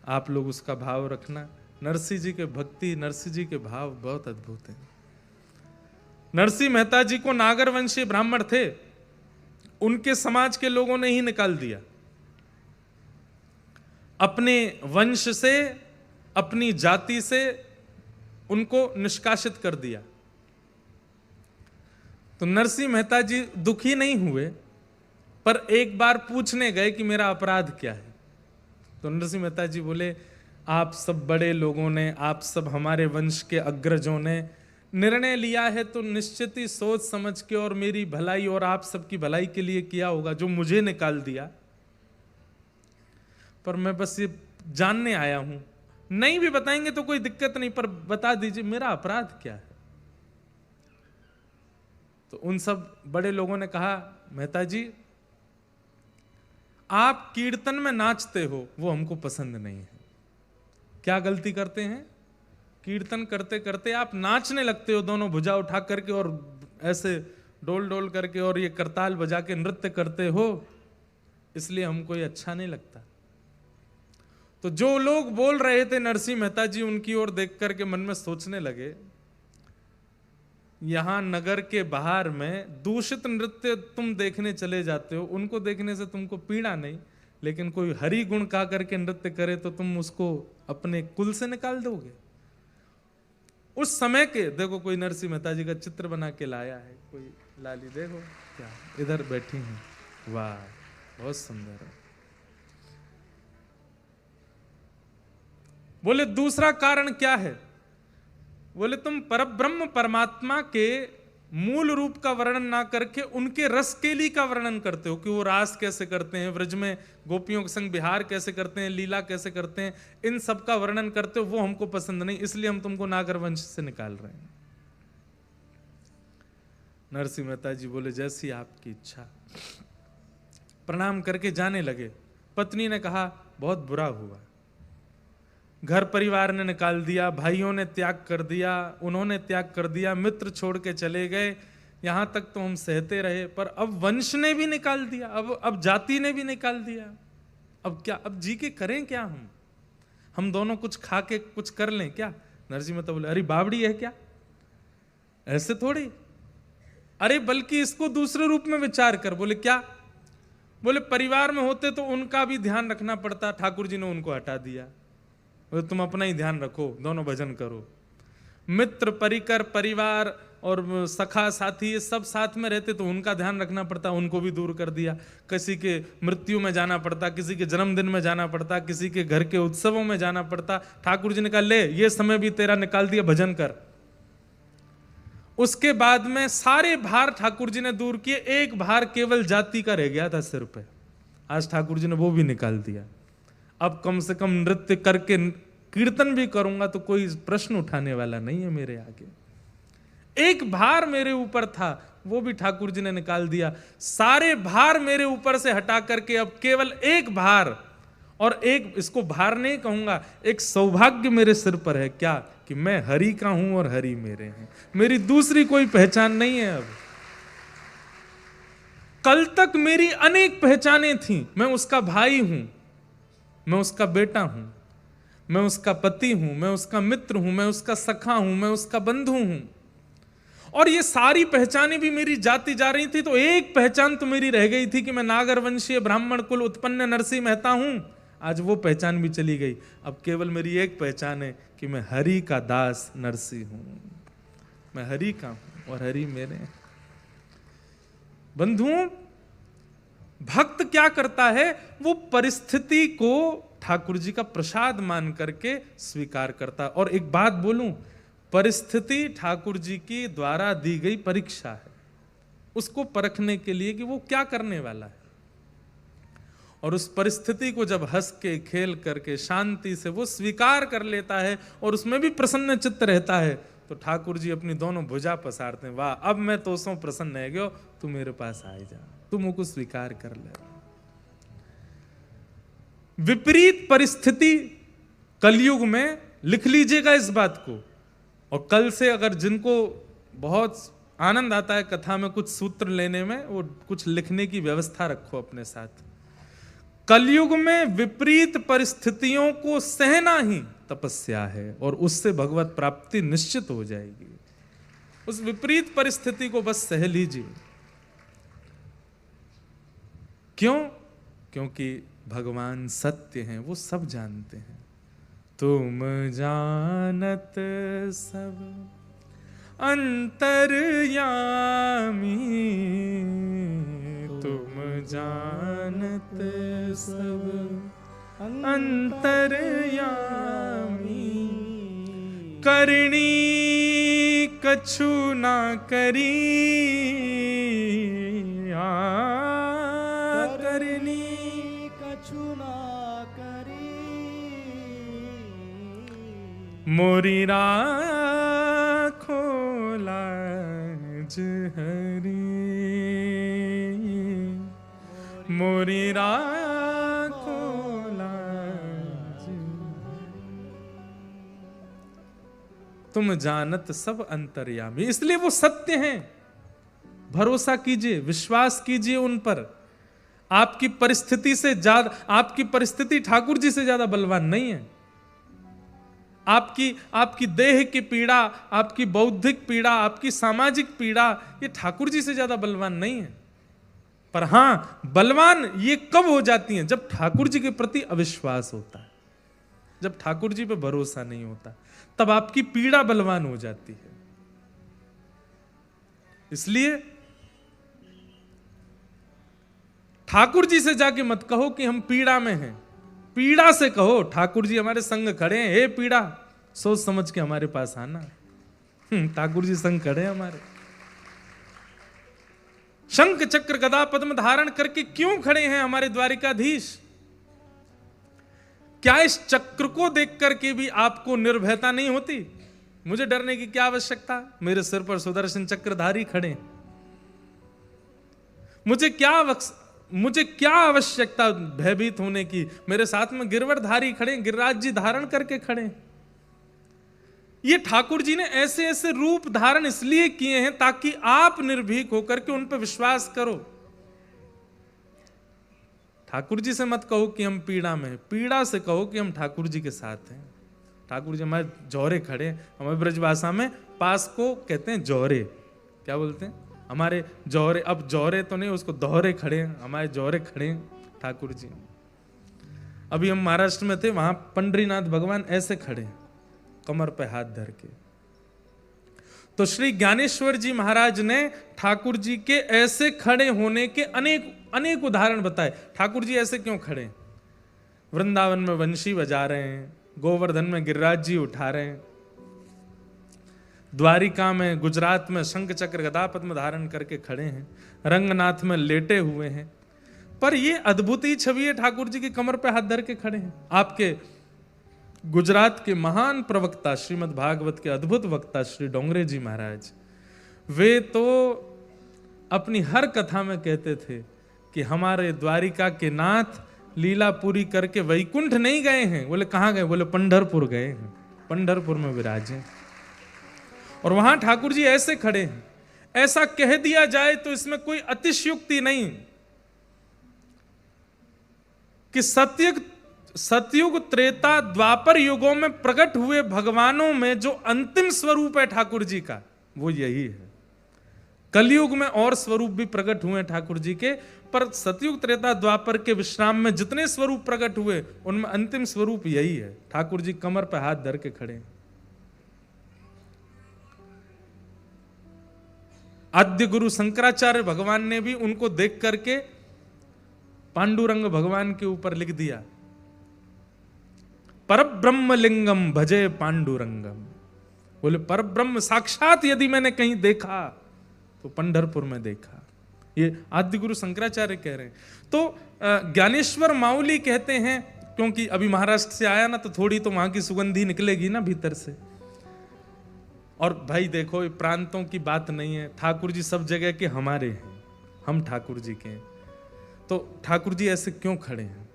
आप लोग उसका भाव रखना। नरसिंह जी के भक्ति, नरसिंह जी के भाव बहुत अद्भुत हैं। नरसिंह मेहता जी को नागरवंशी ब्राह्मण थे, उनके समाज के लोगों ने ही निकाल दिया, अपने वंश से, अपनी जाति से उनको निष्कासित कर दिया। तो नरसिंह मेहता जी दुखी नहीं हुए, पर एक बार पूछने गए कि मेरा अपराध क्या है। तो नरसिंह मेहता जी बोले, आप सब बड़े लोगों ने, आप सब हमारे वंश के अग्रजों ने निर्णय लिया है, तो निश्चित ही सोच समझ के और मेरी भलाई और आप सबकी भलाई के लिए किया होगा, जो मुझे निकाल दिया। पर मैं बस ये जानने आया हूं, नहीं भी बताएंगे तो कोई दिक्कत नहीं, पर बता दीजिए मेरा अपराध क्या है। तो उन सब बड़े लोगों ने कहा, मेहता जी आप कीर्तन में नाचते हो वो हमको पसंद नहीं है। क्या गलती करते हैं? कीर्तन करते करते आप नाचने लगते हो, दोनों भुजा उठा करके और ऐसे डोल डोल करके और ये करताल बजा के नृत्य करते हो, इसलिए हमको ये अच्छा नहीं लगता। तो जो लोग बोल रहे थे नरसिंह मेहता जी उनकी ओर देख करके मन में सोचने लगे, यहां नगर के बाहर में दूषित नृत्य तुम देखने चले जाते हो, उनको देखने से तुमको पीड़ा नहीं, लेकिन कोई हरि गुण गा करके नृत्य करे तो तुम उसको अपने कुल से निकाल दोगे। उस समय के देखो, कोई नरसिंह मेहता जी का चित्र बना के लाया है, कोई लाली देखो क्या इधर बैठी हैं, वाह बहुत सुंदर है। बोले दूसरा कारण क्या है? बोले तुम परब्रह्म परमात्मा के मूल रूप का वर्णन ना करके उनके रस केली का वर्णन करते हो कि वो रास कैसे करते हैं, व्रज में गोपियों के संग विहार कैसे करते हैं, लीला कैसे करते हैं, इन सब का वर्णन करते हो, वो हमको पसंद नहीं, इसलिए हम तुमको नागर वंश से निकाल रहे हैं। नरसिंह मेहता जी बोले जैसी आपकी इच्छा। प्रणाम करके जाने लगे। पत्नी ने कहा बहुत बुरा हुआ, घर परिवार ने निकाल दिया, भाइयों ने त्याग कर दिया, उन्होंने त्याग कर दिया, मित्र छोड़ के चले गए, यहां तक तो हम सहते रहे, पर अब वंश ने भी निकाल दिया, अब जाति ने भी निकाल दिया, अब क्या, अब जी के करें क्या? हम दोनों कुछ खा के कुछ कर लें क्या? नरसिंह मेहता बोले अरे बावड़ी है क्या, ऐसे थोड़ी, अरे बल्कि इसको दूसरे रूप में विचार कर। बोले क्या? बोले परिवार में होते तो उनका भी ध्यान रखना पड़ता, ठाकुर जी ने उनको हटा दिया, बोले तुम अपना ही ध्यान रखो, दोनों भजन करो। मित्र परिकर परिवार और सखा साथी ये सब साथ में रहते तो उनका ध्यान रखना पड़ता, उनको भी दूर कर दिया। किसी के मृत्यु में जाना पड़ता, किसी के जन्मदिन में जाना पड़ता, किसी के घर के उत्सवों में जाना पड़ता, ठाकुर जी ने कहा ले ये समय भी तेरा निकाल दिया, भजन कर। उसके बाद में सारे भार ठाकुर जी ने दूर किए, एक भार केवल जाति का रह गया था सिर पे, आज ठाकुर जी ने वो भी निकाल दिया। अब कम से कम नृत्य करके कीर्तन भी करूंगा तो कोई प्रश्न उठाने वाला नहीं है मेरे आगे। एक भार मेरे ऊपर था वो भी ठाकुर जी ने निकाल दिया, सारे भार मेरे ऊपर से हटा करके अब केवल एक भार, और एक, इसको भार नहीं कहूंगा, एक सौभाग्य मेरे सिर पर है, क्या कि मैं हरि का हूं और हरि मेरे हैं, मेरी दूसरी कोई पहचान नहीं है। अब कल तक मेरी अनेक पहचानें थीं, मैं उसका भाई हूं, मैं उसका बेटा हूं, मैं उसका पति हूं, मैं उसका मित्र हूं, मैं उसका सखा हूं, मैं उसका बंधु हूं, और ये सारी पहचानें भी मेरी जाती जा रही थी। तो एक पहचान तो मेरी रह गई थी कि मैं नागर वंशीय ब्राह्मण कुल उत्पन्न नरसिंह मेहता हूं, आज वो पहचान भी चली गई। अब केवल मेरी एक पहचान है कि मैं हरि का दास नरसिंह हूं, मैं हरि का हूं और हरि मेरे हैं। बंधुओं, भक्त क्या करता है, वो परिस्थिति को ठाकुर जी का प्रसाद मान करके स्वीकार करता। और एक बात बोलूं, परिस्थिति ठाकुर जी की द्वारा दी गई परीक्षा है, उसको परखने के लिए कि वो क्या करने वाला है, और उस परिस्थिति को जब हंस के खेल करके शांति से वो स्वीकार कर लेता है और उसमें भी प्रसन्न चित्त रहता है, तो ठाकुर जी अपनी दोनों भुजा पसारते हैं, वाह अब मैं तो सो प्रसन्न है गयो, तू मेरे पास आ जा, तुम मुझको स्वीकार कर ले। विपरीत परिस्थिति कलयुग में, लिख लीजिएगा इस बात को, और कल से अगर जिनको बहुत आनंद आता है कथा में कुछ सूत्र लेने में, वो कुछ लिखने की व्यवस्था रखो अपने साथ। कलयुग में विपरीत परिस्थितियों को सहना ही तपस्या है, और उससे भगवत प्राप्ति निश्चित हो जाएगी। उस विपरीत परिस्थिति को बस सह लीजिए। क्यों? क्योंकि भगवान सत्य हैं, वो सब जानते हैं। तुम जानत सब अंतर्यामी, तुम जानत सब अंतर्यामी, करणी कछु ना करी, करणी कछु ना करी, मोरी राखो लाज हरि, मोरी राखो लाज, तुम जानत सब अंतर्यामी। इसलिए वो सत्य हैं, भरोसा कीजिए, विश्वास कीजिए उन पर। आपकी परिस्थिति से ज्यादा, आपकी परिस्थिति ठाकुर जी से ज्यादा बलवान नहीं है। आपकी देह की पीड़ा, आपकी बौद्धिक पीड़ा, आपकी सामाजिक पीड़ा, ये ठाकुर जी से ज्यादा बलवान नहीं है। पर हां, बलवान ये कब हो जाती हैं? जब ठाकुर जी के प्रति अविश्वास होता है, जब ठाकुर जी पे भरोसा नहीं होता, तब आपकी पीड़ा बलवान हो जाती है। इसलिए ठाकुर जी से जाके मत कहो कि हम पीड़ा में हैं, पीड़ा से कहो ठाकुर जी हमारे संग खड़े हैं, हे पीड़ा सोच समझ के हमारे पास आना। ठाकुर जी संग खड़े हैं हमारे। शंख चक्र गदा पद्म धारण करके क्यों खड़े हैं हमारे द्वारिकाधीश? क्या इस चक्र को देख करके भी आपको निर्भयता नहीं होती? मुझे डरने की क्या आवश्यकता? मेरे सिर पर सुदर्शन चक्रधारी खड़े हैं। मुझे क्या आवश्यकता भयभीत होने की? मेरे साथ में गिरवरधारी खड़े, गिरिराज जी धारण करके खड़े। ये ठाकुर जी ने ऐसे ऐसे रूप धारण इसलिए किए हैं ताकि आप निर्भीक होकर के उन पर विश्वास करो। ठाकुर जी से मत कहो कि हम पीड़ा में हैं, पीड़ा से कहो कि हम ठाकुर जी के साथ हैं। ठाकुर जी हमारे जौहरे खड़े, हमारे ब्रजभाषा में पास को कहते हैं जौहरे। क्या बोलते हैं? हमारे जौहरे। अब जौहरे तो नहीं, उसको दोहरे खड़े हैं, हमारे जौहरे खड़े हैं ठाकुर जी। अभी हम महाराष्ट्र में थे, वहां पंडरीनाथ भगवान ऐसे खड़े हैं, कमर पे हाथ धर के। तो श्री ज्ञानेश्वर जी महाराज ने ठाकुर जी के ऐसे खड़े होने के अनेक उदाहरण बताए। ठाकुर जी ऐसे क्यों खड़े? वृंदावन में वंशी बजा रहे हैं, गोवर्धन में गिरिराज जी उठा रहे हैं, द्वारिका में, गुजरात में शंख चक्र गदा पद्म धारण करके खड़े हैं, रंगनाथ में लेटे हुए हैं। पर ये अद्भुत ही छवि है, ठाकुर जी की कमर पे हाथ धर के खड़े हैं। आपके गुजरात के महान प्रवक्ता, श्रीमद् भागवत के अद्भुत वक्ता श्री डोंगरे जी महाराज, वे तो अपनी हर कथा में कहते थे कि हमारे द्वारिका के नाथ लीला पूरी करके वैकुंठ नहीं गए हैं। बोले कहाँ गए? बोले पंढरपुर गए हैं, पंढरपुर में विराजे। और वहां ठाकुर जी ऐसे खड़े हैं। ऐसा कह दिया जाए तो इसमें कोई अतिशयोक्ति नहीं कि सतयुग त्रेता द्वापर युगों में प्रकट हुए भगवानों में जो अंतिम स्वरूप है ठाकुर जी का, वो यही है। कलयुग में और स्वरूप भी प्रकट हुए ठाकुर जी के, पर सतयुग त्रेता द्वापर के विश्राम में जितने स्वरूप प्रकट हुए उनमें अंतिम स्वरूप यही है। ठाकुर जी कमर पर हाथ धर के खड़े हैं। आद्य गुरु शंकराचार्य भगवान ने भी उनको देख करके पांडुरंग भगवान के ऊपर लिख दिया, परब्रह्म लिंगम भजे पांडुरंगम। बोले परब्रह्म साक्षात यदि मैंने कहीं देखा तो पंढरपुर में देखा। ये आद्य गुरु शंकराचार्य कह रहे हैं। तो ज्ञानेश्वर माउली कहते हैं, क्योंकि अभी महाराष्ट्र से आया ना, तो थोड़ी तो वहां की सुगंधी निकलेगी ना भीतर से। और भाई देखो, ये प्रांतों की बात नहीं है, ठाकुर जी सब जगह के हमारे हैं, हम ठाकुर जी के हैं। तो ठाकुर जी ऐसे क्यों खड़े हैं,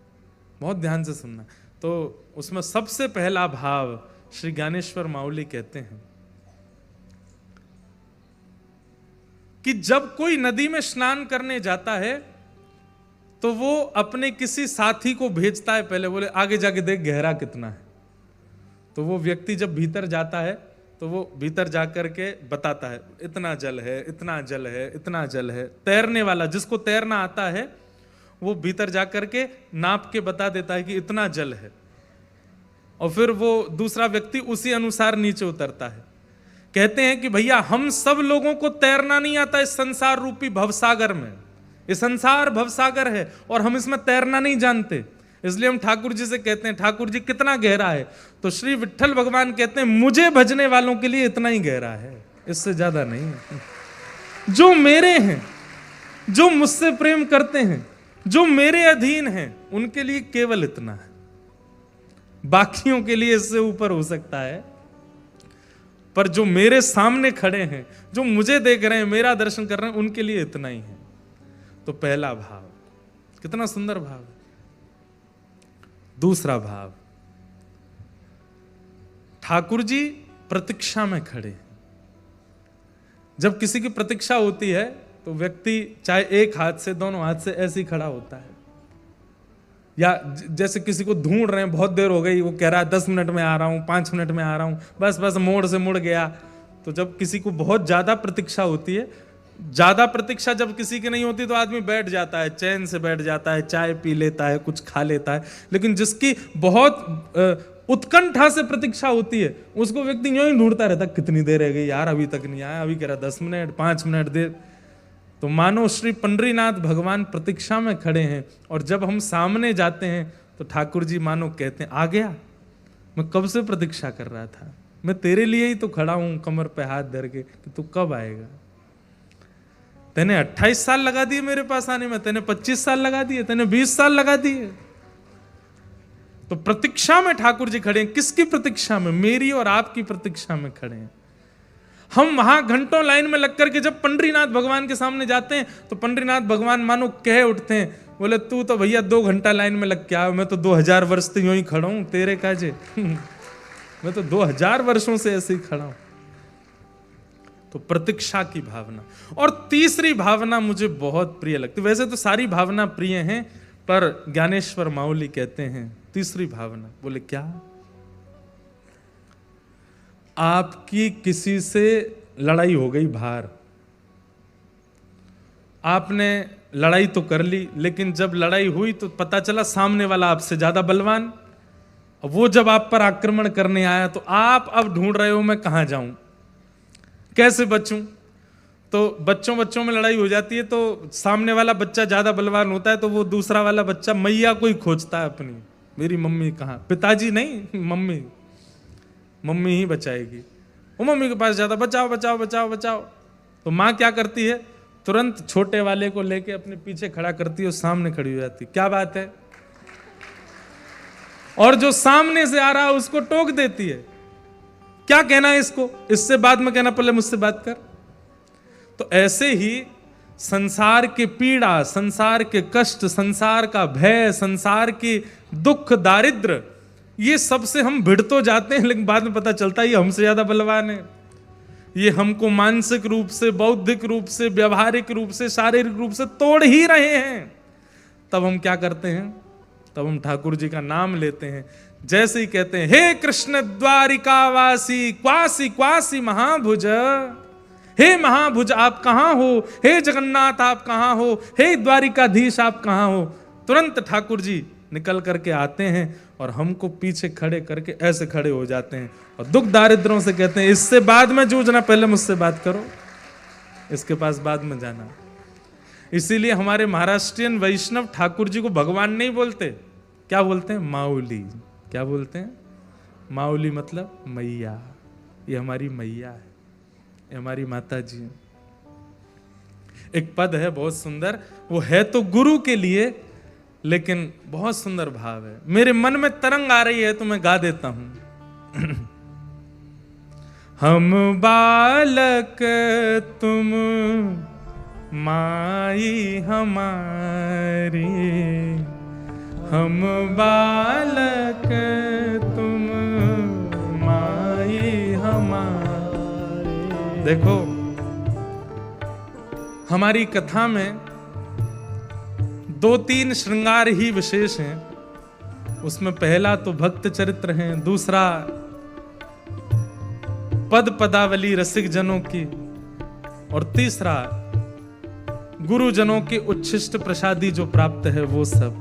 बहुत ध्यान से सुनना। तो उसमें सबसे पहला भाव श्री ज्ञानेश्वर माउली कहते हैं कि जब कोई नदी में स्नान करने जाता है तो वो अपने किसी साथी को भेजता है पहले, बोले आगे जाके देख गहरा कितना है। तो वो व्यक्ति जब भीतर जाता है तो वो भीतर जाकर के बताता है, इतना जल है, इतना जल है, इतना जल है। तैरने वाला, जिसको तैरना आता है, वो भीतर जाकर के नाप के बता देता है कि इतना जल है, और फिर वो दूसरा व्यक्ति उसी अनुसार नीचे उतरता है। कहते हैं कि भैया हम सब लोगों को तैरना नहीं आता इस संसार रूपी भवसागर में। ये संसार भवसागर है और हम इसमें तैरना नहीं जानते, इसलिए हम ठाकुर जी से कहते हैं ठाकुर जी कितना गहरा है। तो श्री विट्ठल भगवान कहते हैं मुझे भजने वालों के लिए इतना ही गहरा है, इससे ज्यादा नहीं है। जो मेरे हैं, जो मुझसे प्रेम करते हैं, जो मेरे अधीन हैं, उनके लिए केवल इतना है। बाकियों के लिए इससे ऊपर हो सकता है, पर जो मेरे सामने खड़े हैं, जो मुझे देख रहे हैं, मेरा दर्शन कर रहे हैं, उनके लिए इतना ही है। तो पहला भाव, कितना सुंदर भाव है। दूसरा भाव, ठाकुर जी प्रतीक्षा में खड़े। जब किसी की प्रतीक्षा होती है तो व्यक्ति चाहे एक हाथ से, दोनों हाथ से ऐसे ही खड़ा होता है, या जैसे किसी को ढूंढ रहे हैं, बहुत देर हो गई, वो कह रहा है 10 मिनट में आ रहा हूं, 5 मिनट में आ रहा हूं, बस बस मोड़ से मुड़ गया। तो जब किसी को बहुत ज्यादा प्रतीक्षा होती है, ज्यादा प्रतीक्षा जब किसी की नहीं होती तो आदमी बैठ जाता है, चैन से बैठ जाता है, चाय पी लेता है, कुछ खा लेता है। लेकिन जिसकी बहुत उत्कंठा से प्रतीक्षा होती है, उसको व्यक्ति यूं ही ढूंढता रहता, कितनी देर रह गई यार, अभी तक नहीं आया, अभी कह रहा 10 मिनट, 5 मिनट देर। तो मानो श्री पंडरीनाथ भगवान प्रतीक्षा में खड़े हैं, और जब हम सामने जाते हैं तो ठाकुर जी मानो कहते हैं, आ गया, मैं कब से प्रतीक्षा कर रहा था, मैं तेरे लिए ही तो खड़ा हूं कमर पे हाथ धर के कि तू कब आएगा। तेने 28 साल लगा दिए मेरे पास आने में, तेने 25 साल लगा दिए, तेने 20 साल लगा दिए। तो प्रतीक्षा में ठाकुर जी खड़े हैं। किसकी प्रतीक्षा में? मेरी और आपकी प्रतीक्षा में खड़े हैं। हम वहां घंटों लाइन में लग करके जब पंडरीनाथ भगवान के सामने जाते हैं तो पंडरीनाथ भगवान मानो कह उठते हैं, बोले तू तो भैया 2 घंटा लाइन में लग के आया, मैं तो 2000 वर्ष से यूं ही खड़ा हूं तेरे काजे। मैं तो 2000 वर्षों से ऐसे ही खड़ा हूं। तो प्रतीक्षा की भावना। और तीसरी भावना मुझे बहुत प्रिय लगती, वैसे तो सारी भावना प्रिय हैं, पर ज्ञानेश्वर माउली कहते हैं तीसरी भावना, बोले क्या? आपकी किसी से लड़ाई हो गई बाहर, आपने लड़ाई तो कर ली, लेकिन जब लड़ाई हुई तो पता चला सामने वाला आपसे ज्यादा बलवान। वो जब आप पर आक्रमण करने आया तो आप अब ढूंढ रहे हो मैं कहां जाऊं, कैसे बचूं। तो बच्चों में लड़ाई हो जाती है तो सामने वाला बच्चा ज्यादा बलवान होता है तो वो दूसरा वाला बच्चा मैया को ही खोजता है अपनी, मेरी मम्मी कहाँ, पिताजी नहीं, मम्मी ही बचाएगी। वो मम्मी के पास जाता, बचाओ बचाओ बचाओ बचाओ। तो माँ क्या करती है, तुरंत छोटे वाले को लेके अपने पीछे खड़ा करती है और सामने खड़ी हो जाती है, क्या बात है, और जो सामने से आ रहा है उसको टोक देती है, क्या कहना है इसको, इससे बाद में कहना, पहले मुझसे बात कर। तो ऐसे ही संसार की पीड़ा, संसार के कष्ट, संसार का भय, संसार की दुख, दारिद्र, ये सबसे हम भिड़ तो जाते हैं, लेकिन बाद में पता चलता है ये हमसे ज्यादा बलवान है। ये हमको मानसिक रूप से, बौद्धिक रूप से, व्यवहारिक रूप से, शारीरिक रूप से तोड़ ही रहे हैं। तब हम क्या करते हैं, तब हम ठाकुर जी का नाम लेते हैं। जैसे ही कहते हैं, हे कृष्ण द्वारिकावासी क्वासी क्वासी महाभुज, हे महाभुज आप कहां हो, हे जगन्नाथ आप कहां हो, हे द्वारिकाधीश आप कहां हो, तुरंत ठाकुर जी निकल करके आते हैं और हमको पीछे खड़े करके ऐसे खड़े हो जाते हैं और दुख दारिद्रों से कहते हैं, इससे बाद में जूझना, पहले मुझसे बात करो, इसके पास बाद में जाना। इसीलिए हमारे महाराष्ट्रियन वैष्णव ठाकुर जी को भगवान नहीं बोलते, क्या बोलते हैं, माउली। क्या बोलते हैं, माउली मतलब मैया। ये हमारी मैया है, ये हमारी माता जी है। एक पद है बहुत सुंदर, वो है तो गुरु के लिए, लेकिन बहुत सुंदर भाव है। मेरे मन में तरंग आ रही है तो मैं गा देता हूं। हम बालक तुम माई हमारी, हम बालक तुम माई हमारी। देखो हमारी कथा में 2-3 श्रृंगार ही विशेष हैं। उसमें पहला तो भक्त चरित्र है, दूसरा पद पदावली रसिक जनों की, और तीसरा गुरुजनों के उच्छिष्ट प्रसादी जो प्राप्त है वो सब।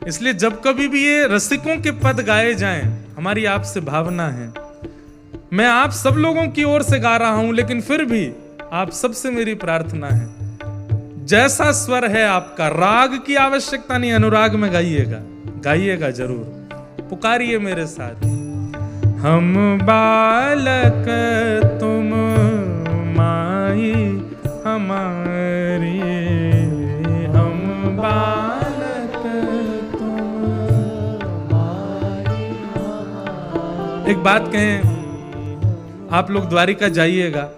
इसलिए जब कभी भी ये रसिकों के पद गाए जाएं, हमारी आपसे भावना है, मैं आप सब लोगों की ओर से गा रहा हूं, लेकिन फिर भी आप सबसे मेरी प्रार्थना है, जैसा स्वर है आपका, राग की आवश्यकता नहीं, अनुराग में गाइएगा, गाइएगा जरूर, पुकारिए मेरे साथ। हम बालक तुम माई हमारी, हम बालक तुम माई हमारी। एक बात कहें, आप लोग द्वारिका जाइएगा,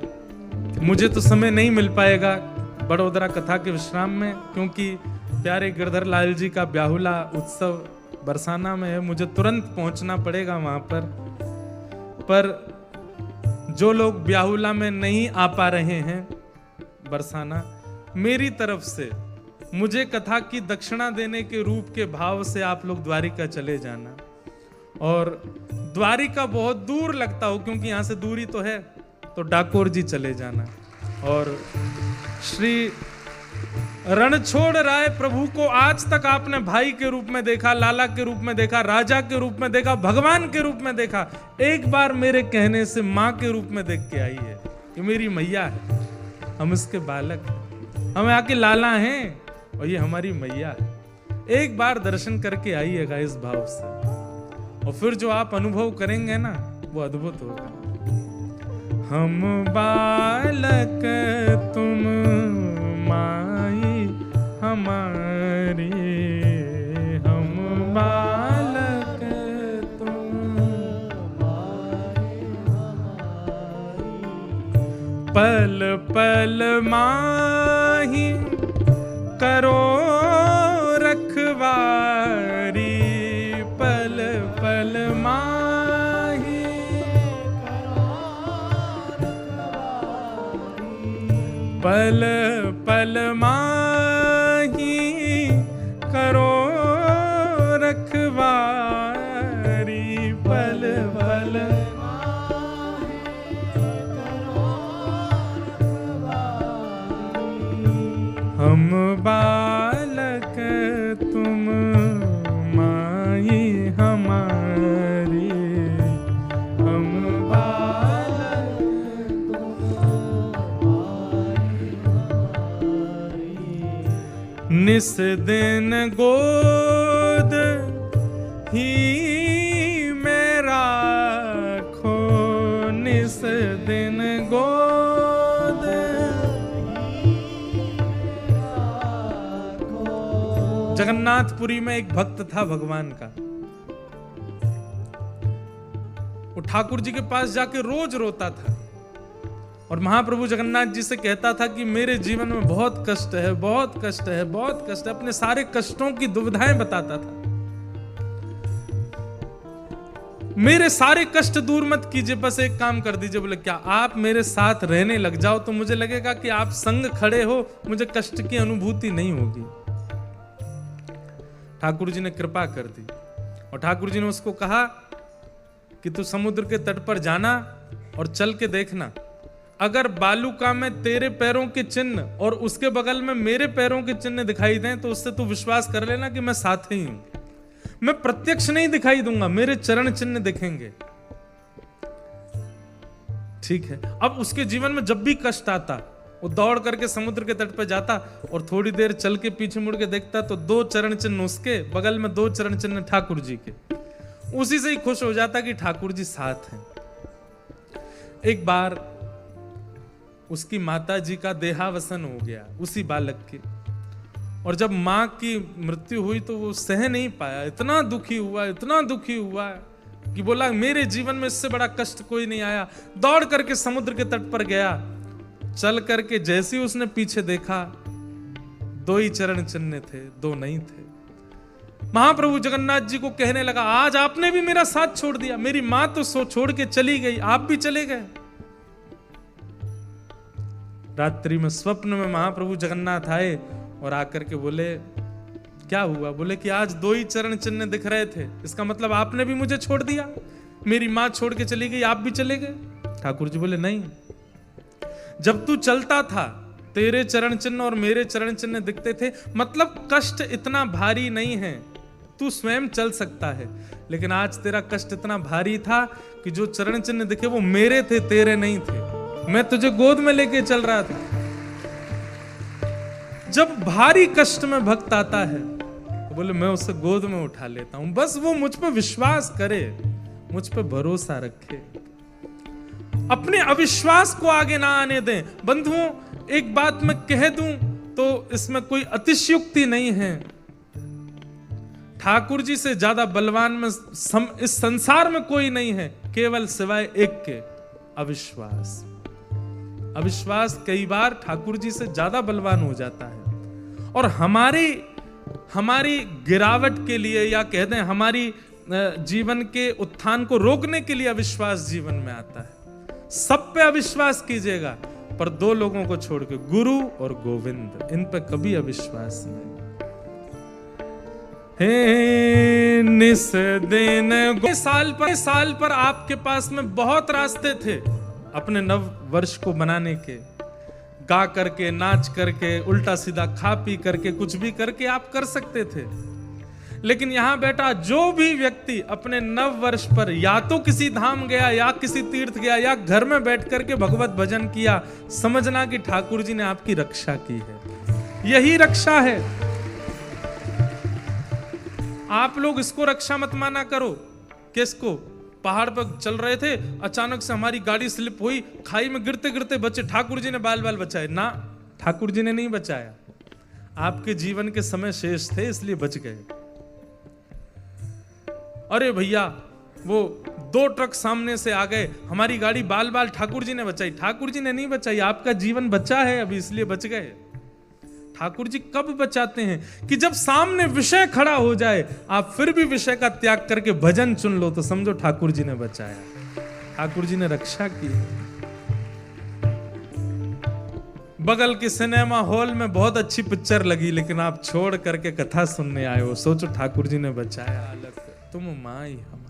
मुझे तो समय नहीं मिल पाएगा बड़ोदरा कथा के विश्राम में, क्योंकि प्यारे गिरधर लाल जी का ब्याहुला उत्सव बरसाना में है, मुझे तुरंत पहुंचना पड़ेगा वहां पर जो लोग ब्याहुला में नहीं आ पा रहे हैं बरसाना, मेरी तरफ से मुझे कथा की दक्षिणा देने के रूप के भाव से आप लोग द्वारिका चले जाना। और द्वारिका बहुत दूर लगता हो क्योंकि यहां से दूरी तो है, तो डाकोर जी चले जाना। और श्री रणछोड़ राय प्रभु को आज तक आपने भाई के रूप में देखा, लाला के रूप में देखा, राजा के रूप में देखा, भगवान के रूप में देखा, एक बार मेरे कहने से माँ के रूप में देख के आई है। ये मेरी मैया है, हम इसके बालक हैं, हम यहाँ के लाला हैं और ये हमारी मैया है। एक बार दर्शन करके आइएगा इस भाव से, और फिर जो आप अनुभव करेंगे ना वो अद्भुत होगा। हम बालक तुम माई हमारी, हम बालक तुम माई हमारी, पल पल माही करो रखवारी, पल पल माही पल पल माही करो रखवारी, पल पल हम बालक तुम माई हमारी, हम बालक निस दिन गोद ही में राखो, निस दिन गोद जगन्नाथपुरी में एक भक्त था भगवान का, वो ठाकुर जी के पास जाके रोज रोता था और महाप्रभु जगन्नाथ जी से कहता था कि मेरे जीवन में बहुत कष्ट है, बहुत कष्ट है, बहुत कष्ट है। अपने सारे कष्टों की दुविधाएं बताता था। मेरे सारे कष्ट दूर मत कीजिए, बस एक काम कर दीजिए। बोले क्या? आप मेरे साथ रहने लग जाओ तो मुझे लगेगा कि आप संग खड़े हो, मुझे कष्ट की अनुभूति नहीं होगी। ठाकुर जी ने कृपा कर दी और ठाकुर जी ने उसको कहा कि तू समुद्र के तट पर जाना और चल के देखना, अगर बालुका में तेरे पैरों के चिन्ह और उसके बगल में मेरे पैरों के चिन्ह दिखाई दें तो उससे तू विश्वास कर लेना कि मैं साथ ही हूं। मैं प्रत्यक्ष नहीं दिखाई दूंगा, मेरे चरण चिन्ह दिखेंगे। ठीक है। अब उसके जीवन में जब भी कष्ट आता वो दौड़ करके समुद्र के तट पर जाता और थोड़ी देर चल के पीछे मुड़ के देखता तो 2 चरण चिन्ह उसके बगल में, 2 चरण चिन्ह ठाकुर जी के। उसी से ही खुश हो जाता कि ठाकुर जी साथ हैं। एक बार उसकी माता जी का देहावसन हो गया उसी बालक के, और जब मां की मृत्यु हुई तो वो सह नहीं पाया, इतना दुखी हुआ, इतना दुखी हुआ कि बोला मेरे जीवन में इससे बड़ा कष्ट कोई नहीं आया। दौड़ करके समुद्र के तट पर गया, चल करके जैसे ही उसने पीछे देखा 2 ही चरण चिन्ह थे, 2 नहीं थे। महाप्रभु जगन्नाथ जी को कहने लगा, आज आपने भी मेरा साथ छोड़ दिया, मेरी मां तो छोड़ के चली गई, आप भी चले गए। रात्रि में स्वप्न में महाप्रभु जगन्नाथ आए और आकर के बोले क्या हुआ? बोले कि आज 2 ही चरण चिन्ह दिख रहे थे, इसका मतलब आपने भी मुझे छोड़ दिया, मेरी मां छोड़ के चली गई, आप भी चले गए। ठाकुर जी बोले नहीं, जब तू चलता था तेरे चरण चिन्ह और मेरे चरण चिन्ह दिखते थे, मतलब कष्ट इतना भारी नहीं है, तू स्वयं चल सकता है। लेकिन आज तेरा कष्ट इतना भारी था कि जो चरण चिन्ह दिखे वो मेरे थे, तेरे नहीं थे। मैं तुझे गोद में लेके चल रहा था। जब भारी कष्ट में भक्त आता है तो बोले मैं उसे गोद में उठा लेता हूं, बस वो मुझ पर विश्वास करे, मुझ पर भरोसा रखे, अपने अविश्वास को आगे ना आने दें। बंधुओं, एक बात मैं कह दूं तो इसमें कोई अतिशयोक्ति नहीं है, ठाकुर जी से ज्यादा बलवान में इस संसार में कोई नहीं है, केवल सिवाय एक के, अविश्वास। अविश्वास कई बार ठाकुर जी से ज्यादा बलवान हो जाता है। और हमारी हमारी गिरावट के लिए या कह दें हमारी जीवन के उत्थान को रोकने के लिए अविश्वास जीवन में आता है। सब पे अविश्वास कीजिएगा, पर दो लोगों को छोड़ के, गुरु और गोविंद, इन पे कभी अविश्वास नहीं। हे निस दिन साल पर आपके पास में बहुत रास्ते थे अपने नव वर्ष को मनाने के, गा करके, नाच करके, उल्टा सीधा खा पी करके, कुछ भी करके आप कर सकते थे। लेकिन यहां बैठा जो भी व्यक्ति अपने नव वर्ष पर या तो किसी धाम गया या किसी तीर्थ गया या घर में बैठ करके भगवत भजन किया, समझना कि ठाकुर जी ने आपकी रक्षा की है। यही रक्षा है। आप लोग इसको रक्षा मत माना करो। किसको? पहाड़ पर चल रहे थे, अचानक से हमारी गाड़ी स्लिप हुई, खाई में गिरते गिरते बचे, ठाकुर जी ने बाल बाल बचाए। ना, ठाकुर जी ने नहीं बचाया, आपके जीवन के समय शेष थे इसलिए बच गए। अरे भैया, वो 2 ट्रक सामने से आ गए, हमारी गाड़ी बाल बाल ठाकुर जी ने बचाई। ठाकुर जी ने नहीं बचाई, आपका जीवन बचा है अभी, इसलिए बच गए। ठाकुर जी कब बचाते हैं? कि जब सामने विषय खड़ा हो जाए, आप फिर भी विषय का त्याग करके भजन चुन लो, तो समझो ठाकुर जी ने बचाया, ठाकुर जी ने रक्षा की। बगल के सिनेमा हॉल में बहुत अच्छी पिक्चर लगी, लेकिन आप छोड़ करके कथा सुनने आए हो, सोचो ठाकुर जी ने बचाया। तुम माई हमारी।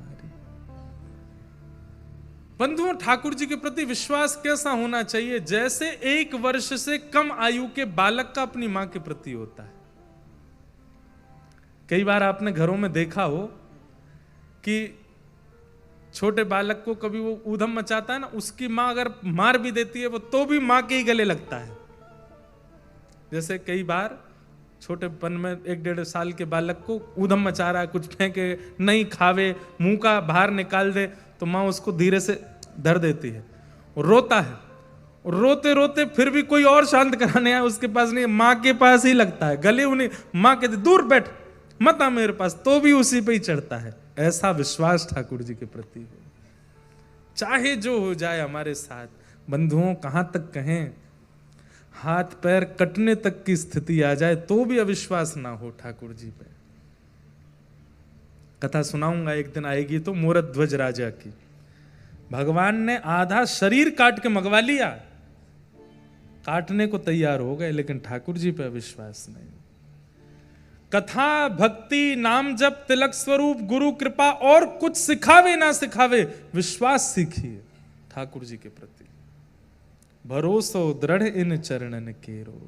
बंधुओं, ठाकुर जी के प्रति विश्वास कैसा होना चाहिए? जैसे 1 वर्ष से कम आयु के बालक का अपनी मां के प्रति होता है। कई बार आपने घरों में देखा हो कि छोटे बालक को कभी वो ऊधम मचाता है ना, उसकी मां अगर मार भी देती है वो तो भी मां के ही गले लगता है। जैसे कई बार छोटेपन में 1-1.5 साल के बालक को ऊधम मचा रहा है, कुछ फेंके, नहीं खावे, मुंह का बाहर निकाल दे, तो माँ उसको धीरे से धर देती है, रोता है, रोते रोते फिर भी कोई और शांत कराने आया उसके पास नहीं, माँ के पास ही लगता है, गले उन्हें, माँ कहती दूर बैठ, मत आ मेरे पास, तो भी उसी पे ही चढ़ता है। ऐसा विश्वास ठाकुर जी के प्रति हो, चाहे जो हो जाए हमारे साथ। बंधुओं, कहां तक कहें, हाथ पैर कटने तक की स्थिति आ जाए तो भी अविश्वास ना हो ठाकुर जी पे। कथा सुनाऊंगा, एक दिन आएगी तो मूरत ध्वज राजा की। भगवान ने आधा शरीर काट के मंगवा लिया, काटने को तैयार हो गए, लेकिन ठाकुर जी पे अविश्वास नहीं। कथा, भक्ति, नाम जप, तिलक स्वरूप, गुरु कृपा, और कुछ सिखावे ना सिखावे, विश्वास सीखिए ठाकुर जी के प्रति। भरोसो दृढ़ इन चरणन केरो,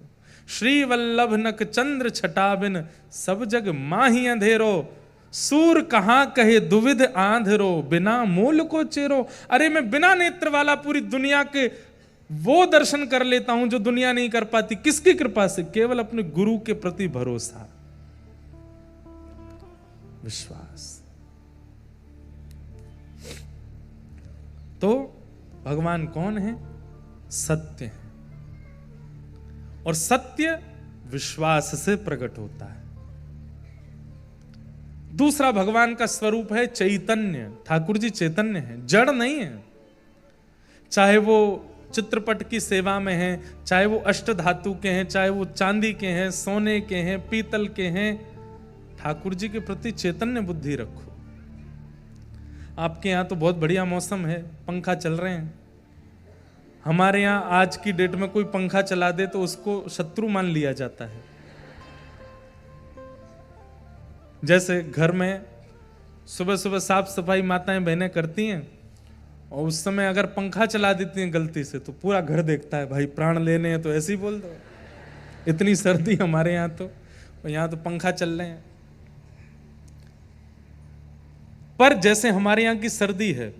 श्री वल्लभ नक चंद्र छटाबिन, सब जग माही अंधेरो, सूर कहां कहे दुविध आंधरो, बिना मूल को चेरो। अरे मैं बिना नेत्र वाला पूरी दुनिया के वो दर्शन कर लेता हूं जो दुनिया नहीं कर पाती। किसकी कृपा से? केवल अपने गुरु के प्रति भरोसा, विश्वास। तो भगवान कौन है? सत्य है, और सत्य विश्वास से प्रकट होता है। दूसरा भगवान का स्वरूप है चैतन्य। ठाकुर जी चैतन्य है, जड़ नहीं है। चाहे वो चित्रपट की सेवा में हैं, चाहे वो अष्ट धातु के हैं, चाहे वो चांदी के हैं, सोने के हैं, पीतल के हैं, ठाकुर जी के प्रति चैतन्य बुद्धि रखो। आपके यहाँ तो बहुत बढ़िया मौसम है, पंखा चल रहे हैं। हमारे यहाँ आज की डेट में कोई पंखा चला दे तो उसको शत्रु मान लिया जाता है। जैसे घर में सुबह सुबह साफ सफाई माताएं बहनें करती हैं, और उस समय अगर पंखा चला देती हैं गलती से तो पूरा घर देखता है, भाई प्राण लेने हैं तो ऐसे ही बोल दो। इतनी सर्दी हमारे यहाँ तो, और यहाँ तो पंखा चल रहे हैं। पर जैसे हमारे यहाँ की सर्दी है,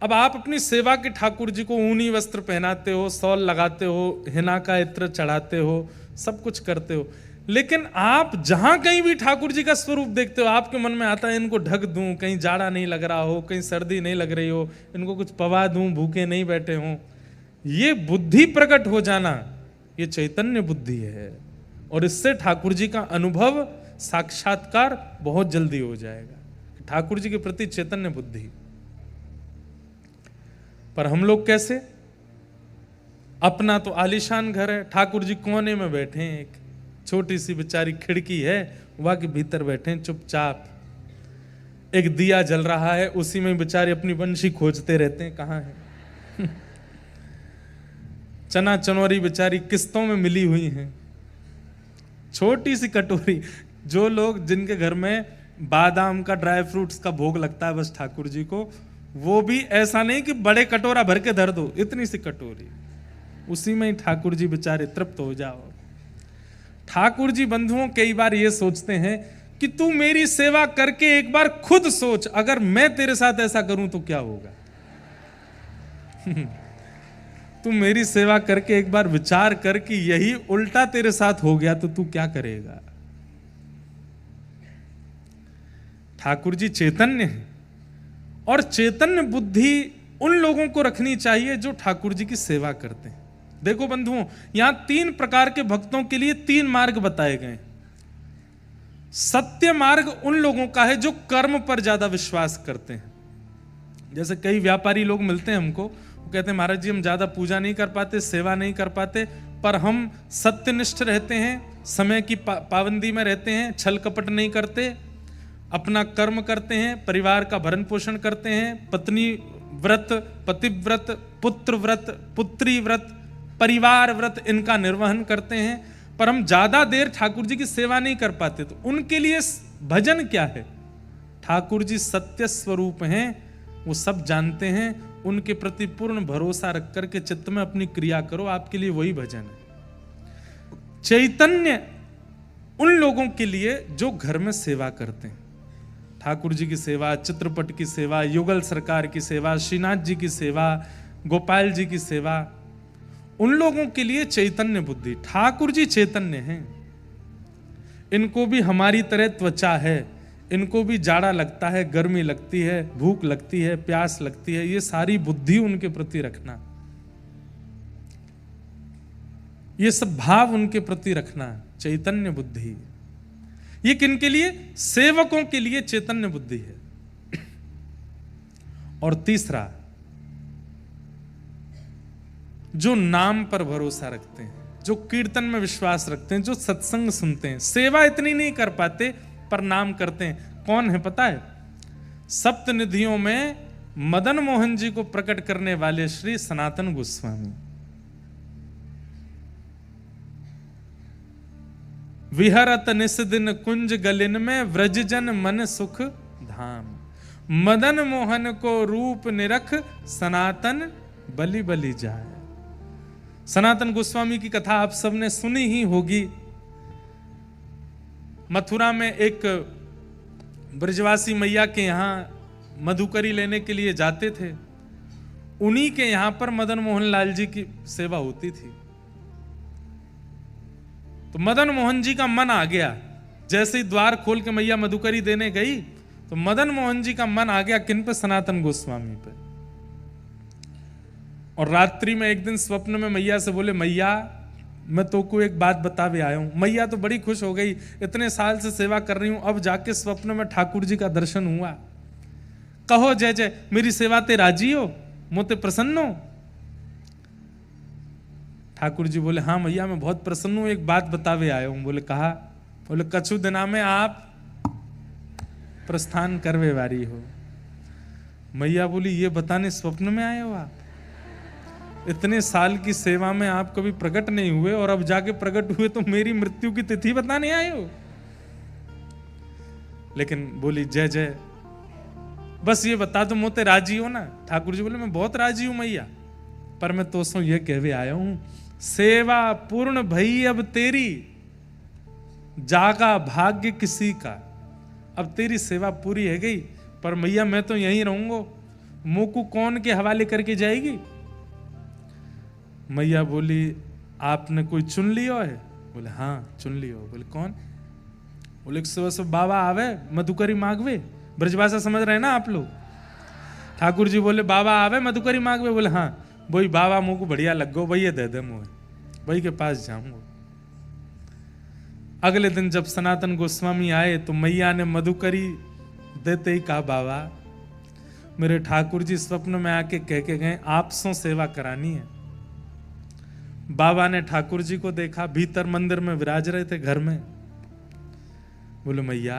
अब आप अपनी सेवा के ठाकुर जी को ऊनी वस्त्र पहनाते हो, सौल लगाते हो, हिना का इत्र चढ़ाते हो, सब कुछ करते हो, लेकिन आप जहां कहीं भी ठाकुर जी का स्वरूप देखते हो, आपके मन में आता है इनको ढक दूं, कहीं जाड़ा नहीं लग रहा हो, कहीं सर्दी नहीं लग रही हो, इनको कुछ पवा दूं, भूखे नहीं बैठे हों। ये बुद्धि प्रकट हो जाना, ये चैतन्य बुद्धि है, और इससे ठाकुर जी का अनुभव, साक्षात्कार बहुत जल्दी हो जाएगा। ठाकुर जी के प्रति चैतन्य बुद्धि। पर हम लोग कैसे? अपना तो आलीशान घर है, ठाकुर जी कोने में बैठे हैं, एक छोटी सी बेचारी खिड़की है, हुआ कि भीतर बैठे चुपचाप, एक दिया जल रहा है, उसी में बेचारे अपनी बंशी खोजते रहते हैं, कहाँ है। चना चनौरी बेचारी किस्तों में मिली हुई हैं, छोटी सी कटोरी। जो लोग जिनके घर में बादाम का ड्राई फ्रूट्स का भोग लगता है बस ठाकुर जी को, वो भी ऐसा नहीं कि बड़े कटोरा भर के धर दो, इतनी सी कटोरी, उसी में ही ठाकुर जी बेचारे तृप्त हो जाओ। ठाकुर जी बंधुओं कई बार ये सोचते हैं कि तू मेरी सेवा करके एक बार खुद सोच, अगर मैं तेरे साथ ऐसा करूं तो क्या होगा। तू मेरी सेवा करके एक बार विचार कर कि यही उल्टा तेरे साथ हो गया तो तू क्या करेगा। ठाकुर जी चैतन्य है, और चैतन्य बुद्धि उन लोगों को रखनी चाहिए जो ठाकुर जी की सेवा करते हैं। देखो बंधुओं, यहां 3 प्रकार के भक्तों के लिए 3 मार्ग बताए गए। सत्य मार्ग उन लोगों का है जो कर्म पर ज्यादा विश्वास करते हैं। जैसे कई व्यापारी लोग मिलते हैं हमको, वो कहते हैं महाराज जी हम ज्यादा पूजा नहीं कर पाते, सेवा नहीं कर पाते, पर हम सत्यनिष्ठ रहते हैं, समय की पाबंदी में रहते हैं, छल कपट नहीं करते, अपना कर्म करते हैं, परिवार का भरण पोषण करते हैं, पत्नी व्रत, पतिव्रत, पुत्र व्रत, पुत्री व्रत, परिवार व्रत इनका निर्वहन करते हैं, पर हम ज्यादा देर ठाकुर जी की सेवा नहीं कर पाते। तो उनके लिए भजन क्या है? ठाकुर जी सत्य स्वरूप हैं, वो सब जानते हैं, उनके प्रति पूर्ण भरोसा रख करके चित्त में अपनी क्रिया करो, आपके लिए वही भजन है। चैतन्य उन लोगों के लिए जो घर में सेवा करते हैं, ठाकुर जी की सेवा, चित्रपट की सेवा, युगल सरकार की सेवा, श्रीनाथ जी की सेवा, गोपाल जी की सेवा, उन लोगों के लिए चैतन्य बुद्धि। ठाकुर जी चैतन्य हैं, इनको भी हमारी तरह त्वचा है, इनको भी जाड़ा लगता है, गर्मी लगती है, भूख लगती है, प्यास लगती है, ये सारी बुद्धि उनके प्रति रखना, ये सब भाव उनके प्रति रखना, चैतन्य बुद्धि। ये किनके लिए? सेवकों के लिए चैतन्य बुद्धि है। और तीसरा, जो नाम पर भरोसा रखते हैं, जो कीर्तन में विश्वास रखते हैं, जो सत्संग सुनते हैं, सेवा इतनी नहीं कर पाते पर नाम करते हैं। कौन है पता है? सप्तनिधियों में मदन मोहन जी को प्रकट करने वाले श्री सनातन गोस्वामी। विहरत निस दिन कुंज गलिन में व्रजजन मन सुख धाम, मदन मोहन को रूप निरख सनातन बलि बलि जाए। सनातन गोस्वामी की कथा आप सबने सुनी ही होगी। मथुरा में एक ब्रजवासी मैया के यहां मधुकरी लेने के लिए जाते थे, उन्हीं के यहां पर मदन मोहन लाल जी की सेवा होती थी। तो मदन मोहन जी का मन आ गया, जैसे ही द्वार खोल के मैया मधुकरी देने गई तो मदन मोहन जी का मन आ गया किन पे? सनातन गोस्वामी पे। और रात्रि में एक दिन स्वप्न में मैया से बोले, मैया मैं तो को एक बात बतावे आया हूं। मैया तो बड़ी खुश हो गई, इतने साल से सेवा कर रही हूं, अब जाके स्वप्न में ठाकुर जी का दर्शन हुआ, कहो जय जय, मेरी सेवा ते राजी हो, मोते प्रसन्न हो? ठाकुर जी बोले, हाँ मैया मैं बहुत प्रसन्न हूं, एक बात बतावे आया हूं। बोले कहा? बोले कछु दिना में आप प्रस्थान करवे वारी हो। मैया बोली, ये बताने स्वप्न में आए हो आप? इतने साल की सेवा में आप कभी प्रकट नहीं हुए और अब जाके प्रकट हुए तो मेरी मृत्यु की तिथि बताने आए हो? लेकिन बोली, जय जय, बस ये बता दो मोते राजी हो ना? ठाकुर जी बोले, मैं बहुत राजी हूं मैया, पर मैं तो सो ये कहवे आया हूं, सेवा पूर्ण भई अब तेरी, जागा भाग्य किसी का। अब तेरी सेवा पूरी है गई, पर मैया मैं तो यहीं रहूंगा, मुंह कौन के हवाले करके जाएगी? मैया बोली, आपने कोई चुन लियो है? बोले हाँ चुन लियो। बोले कौन? बोले सुबह सुबह बाबा आवे मधुकरी मांगवे। ब्रजभाषा समझ रहे हैं ना आप लोग? ठाकुर जी बोले, बाबा आवे मधुकरी मांगवे। बोले हाँ, वही बाबा मुंह को बढ़िया लग गो, वही दे दे मुँह, वही के पास जाऊंगा। अगले दिन जब सनातन गोस्वामी आए तो मैया ने मधुकरी देते ही कहा, बाबा मेरे ठाकुर जी स्वप्न में आके कह के गए आपसों सेवा करानी है। बाबा ने ठाकुर जी को देखा, भीतर मंदिर में विराज रहे थे घर में। बोले मैया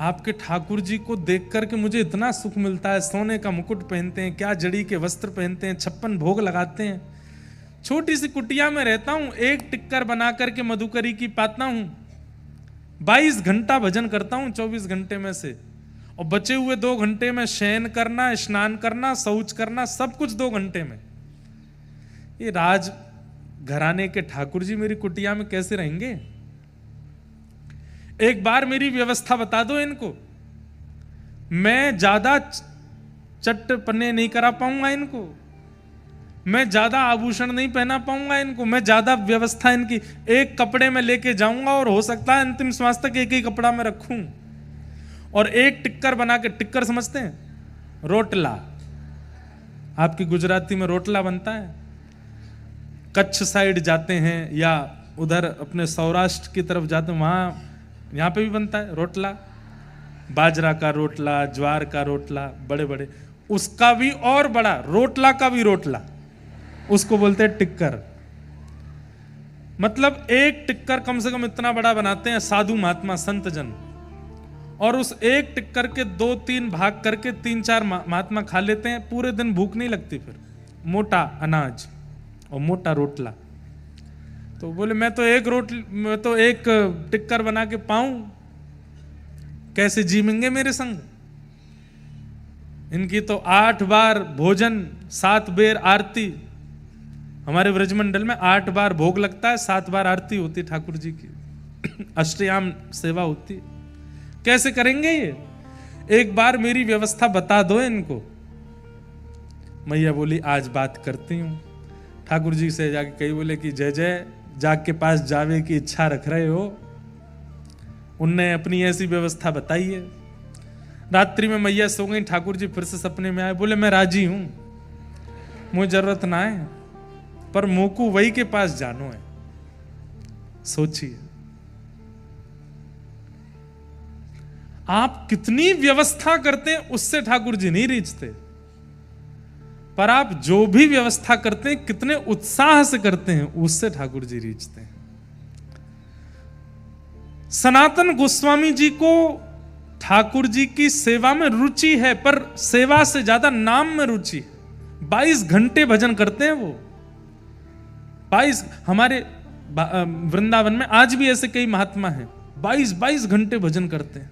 आपके ठाकुर जी को देख करके मुझे इतना सुख मिलता है, सोने का मुकुट पहनते हैं, क्या जड़ी के वस्त्र पहनते हैं, 56 भोग लगाते हैं, छोटी सी कुटिया में रहता हूं, एक टिक्कर बना करके मधुकरी की पाता हूं, 22 घंटा भजन करता हूं 24 घंटे में से, और बचे हुए 2 घंटे में शयन करना, स्नान करना, शौच करना, सब कुछ 2 घंटे में। ये राज घराने के ठाकुर जी मेरी कुटिया में कैसे रहेंगे? एक बार मेरी व्यवस्था बता दो इनको, मैं ज्यादा चट्टपने नहीं करा पाऊंगा इनको, मैं ज्यादा आभूषण नहीं पहना पाऊंगा इनको, मैं ज्यादा व्यवस्था इनकी एक कपड़े में लेके जाऊंगा और हो सकता है अंतिम श्वास तक एक ही कपड़ा में रखूं, और एक टिक्कर बना के, टिक्कर समझते हैं? रोटला, आपकी गुजराती में रोटला बनता है, कच्छ साइड जाते हैं या उधर अपने सौराष्ट्र की तरफ जाते हैं, वहां यहाँ पे भी बनता है रोटला, बाजरा का रोटला, ज्वार का रोटला, बड़े बड़े, उसका भी और बड़ा रोटला का भी रोटला, उसको बोलते हैं टिक्कर। मतलब एक टिक्कर कम से कम इतना बड़ा बनाते हैं साधु महात्मा संत जन, और उस एक टिक्कर के 2-3 भाग करके 3-4 महात्मा खा लेते हैं, पूरे दिन भूख नहीं लगती। फिर मोटा अनाज और मोटा रोटला। तो बोले मैं तो एक टिक्कर बना के पाऊं, कैसे जीवेंगे मेरे संग? इनकी तो 8 बार भोजन, 7 बेर आरती, हमारे व्रजमंडल में 8 बार भोग लगता है, 7 बार आरती होती ठाकुर जी की, अष्टयाम सेवा होती, कैसे करेंगे ये? एक बार मेरी व्यवस्था बता दो इनको। मैया बोली आज बात करती हूं। ठाकुर जी से जाके कही, बोले कि जय जय जाग के पास जावे की इच्छा रख रहे हो, उनने अपनी ऐसी व्यवस्था बताई है। रात्रि में मैया सो गई, ठाकुर जी फिर से सपने में आए, बोले मैं राजी हूं, मुझे जरूरत ना है, पर मोकू वही के पास जानो है। सोचिए आप कितनी व्यवस्था करते हैं, उससे ठाकुर जी नहीं रीझते, पर आप जो भी व्यवस्था करते हैं कितने उत्साह से करते हैं, उससे ठाकुर जी रीझते हैं। सनातन गोस्वामी जी को ठाकुर जी की सेवा में रुचि है, पर सेवा से ज्यादा नाम में रुचि है। 22 घंटे भजन करते हैं वो, 22। हमारे वृंदावन में आज भी ऐसे कई महात्मा हैं, 22 घंटे भजन करते हैं,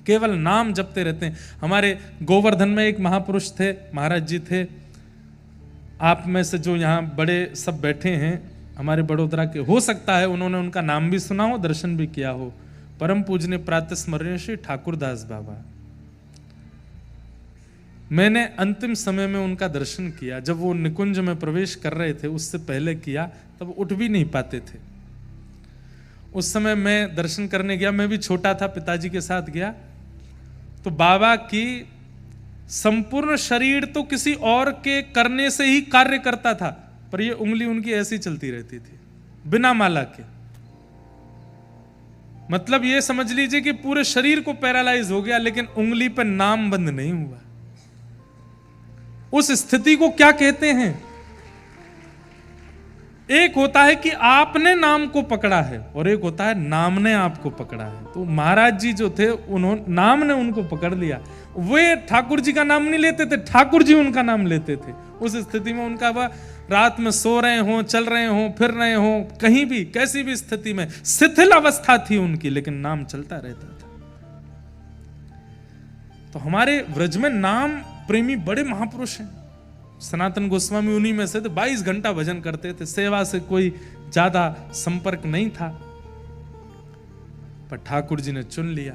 केवल नाम जपते रहते हैं। हमारे गोवर्धन में एक महापुरुष थे, महाराज जी थे, आप में से जो यहाँ बड़े सब बैठे हैं हमारे बड़ोदरा के, हो सकता है उन्होंने उनका नाम भी सुना हो, दर्शन भी किया हो। परम पूजनीय प्रातः स्मरणीय श्री ठाकुरदास बाबा, मैंने अंतिम समय में उनका दर्शन किया, जब वो निकुंज में प्रवेश कर रहे थे, उससे पहले किया, तब उठ भी नहीं पाते थे। उस समय मैं दर्शन करने गया, मैं भी छोटा था, पिताजी के साथ गया, तो बाबा की संपूर्ण शरीर तो किसी और के करने से ही कार्य करता था, पर ये उंगली उनकी ऐसी चलती रहती थी बिना माला के। मतलब ये समझ लीजिए कि पूरे शरीर को पैरालाइज हो गया, लेकिन उंगली पर नाम बंद नहीं हुआ। उस स्थिति को क्या कहते हैं? एक होता है कि आपने नाम को पकड़ा है, और एक होता है नाम ने आपको पकड़ा है। तो महाराज जी जो थे, उन्होंने नाम ने उनको पकड़ लिया। वे ठाकुर जी का नाम नहीं लेते थे, ठाकुर जी उनका नाम लेते थे। उस स्थिति में उनका वह रात में सो रहे हों, चल रहे हों, फिर रहे हों, कहीं भी कैसी भी स्थिति में शिथिल अवस्था थी उनकी, लेकिन नाम चलता रहता था। तो हमारे व्रज में नाम प्रेमी बड़े महापुरुष हैं। सनातन गोस्वामी उन्हीं में से थे, 22 घंटा भजन करते थे, सेवा से कोई ज्यादा संपर्क नहीं था, पर ठाकुर जी ने चुन लिया।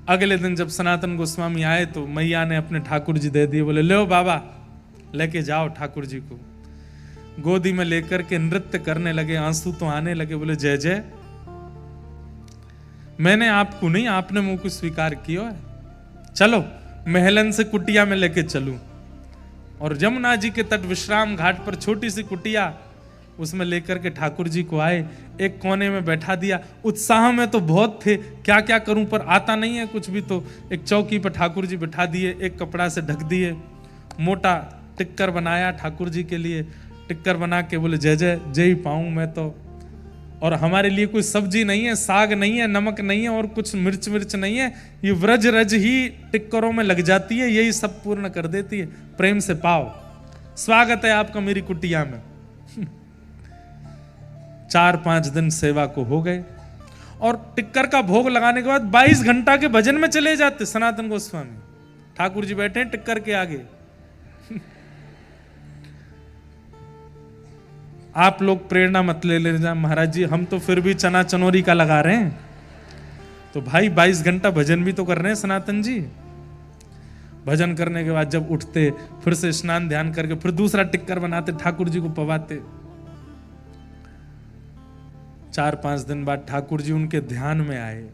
अगले दिन जब सनातन गोस्वामी आए तो मैया ने अपने ठाकुर जी दे दिए, बोले लो बाबा लेके जाओ ठाकुर जी को। गोदी में लेकर के नृत्य करने लगे, आंसू तो आने लगे, बोले जय जय, मैंने आपको नहीं, आपने मुंह को स्वीकार किया है, चलो महलन से कुटिया में लेके चलूं। और यमुना जी के तट विश्राम घाट पर छोटी सी कुटिया, उसमें लेकर के ठाकुर जी को आए, एक कोने में बैठा दिया। उत्साह में तो बहुत थे, क्या क्या करूं, पर आता नहीं है कुछ भी। तो एक चौकी पर ठाकुर जी बैठा दिए, एक कपड़ा से ढक दिए, मोटा टिक्कर बनाया ठाकुर जी के लिए। टिक्कर बना के बोले जय जय, जय ही पाऊं मैं तो। और हमारे लिए कोई सब्जी नहीं है, साग नहीं है, नमक नहीं है और कुछ मिर्च नहीं है। ये व्रज रज ही टिक्करों में लग जाती है, यही सब पूर्ण कर देती है। प्रेम से पाओ, स्वागत है आपका मेरी कुटिया में। 4-5 दिन सेवा को हो गए और टिक्कर का भोग लगाने के बाद 22 घंटा के भजन में चले जाते सनातन गोस्वामी। ठाकुर जी बैठे हैं टिक्कर के आगे। आप लोग प्रेरणा मत ले लेना महाराज जी, हम तो फिर भी चना चनोरी का लगा रहे हैं। तो भाई 22 घंटा भजन भी तो कर रहे हैं सनातन जी। भजन करने के बाद जब उठते, फिर से स्नान ध्यान करके फिर दूसरा टिक्कर बनाते, ठाकुर जी को पवाते। 4-5 दिन बाद ठाकुर जी उनके ध्यान में आए।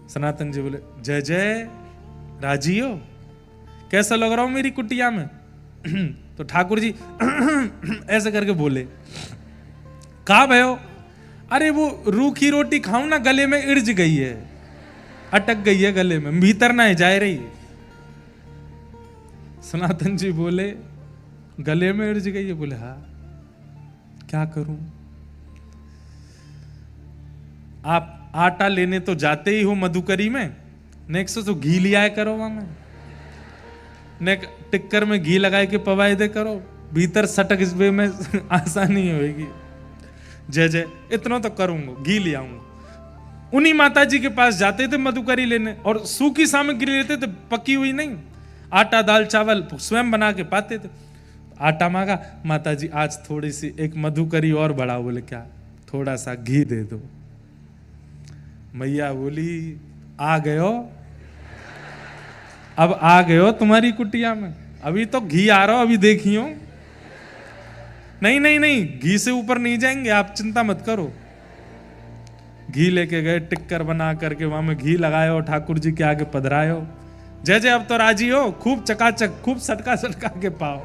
सनातन जी बोले, जय जय राजी हो, कैसा लग रहा हूं मेरी कुटिया में? तो ठाकुर जी ऐसे करके बोले, कहा भयो? अरे वो रूखी रोटी खाऊं ना, गले में इर्ज गई है, अटक गई है गले में, भीतर ना जा रही। सनातन जी बोले, गले में इर्ज गई है? बोले हाँ, क्या करूं? आप आटा लेने तो जाते ही हो मधुकरी में, नेक्स्ट तो घी लिया करो वहां में, ने टिक्कर में घी लगाए के पवाए दे करो, भीतर सटक इस वे में आसानी होगी। जय जय इतना तो करूंगा, घी ले आऊंगा। उन्हीं माता जी के पास जाते थे मधुकरी लेने और सूखी सामग्री लेते थे, पकी हुई नहीं, आटा दाल चावल स्वयं बना के पाते थे। आटा मांगा, माता जी आज थोड़ी सी एक मधुकरी और बढ़ाओ। बोले क्या? थोड़ा सा घी दे दो। मैया बोली, आ गए हो, अब आ गए हो तुम्हारी कुटिया में, अभी तो घी आ रहा हो, अभी देखियो। नहीं नहीं नहीं, घी से ऊपर नहीं जाएंगे आप, चिंता मत करो। घी लेके गए, टिक्कर बना करके वहां में घी लगाए हो, ठाकुर जी के आगे पधराए हो। जय जय अब तो राजी हो, खूब चकाचक, खूब सटका सटका के पाओ।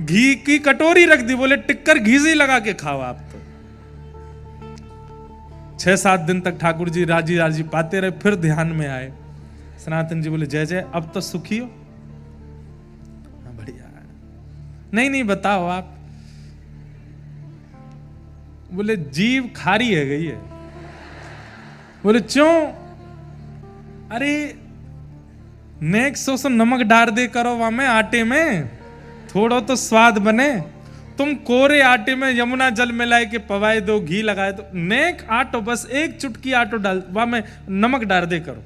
घी की कटोरी रख दी, बोले टिक्कर घी से ही लगा के खाओ आप तो। 6-7 दिन तक ठाकुर जी राजी राजी पाते रहे, फिर ध्यान में आए। सनातन जी बोले, जय जय अब तो सुखी हो? हाँ बढ़िया। नहीं नहीं बताओ आप। बोले जीभ खारी है गई है। बोले क्यों? अरे नेक्स्ट सो नमक डाल दे करो वहां में आटे में, थोड़ा तो स्वाद बने। तुम कोरे आटे में यमुना जल मिलाए के पवाए दो, घी लगाए दो, नेक आटो, बस एक चुटकी आटो डाल, वहां में नमक डाल दे करो।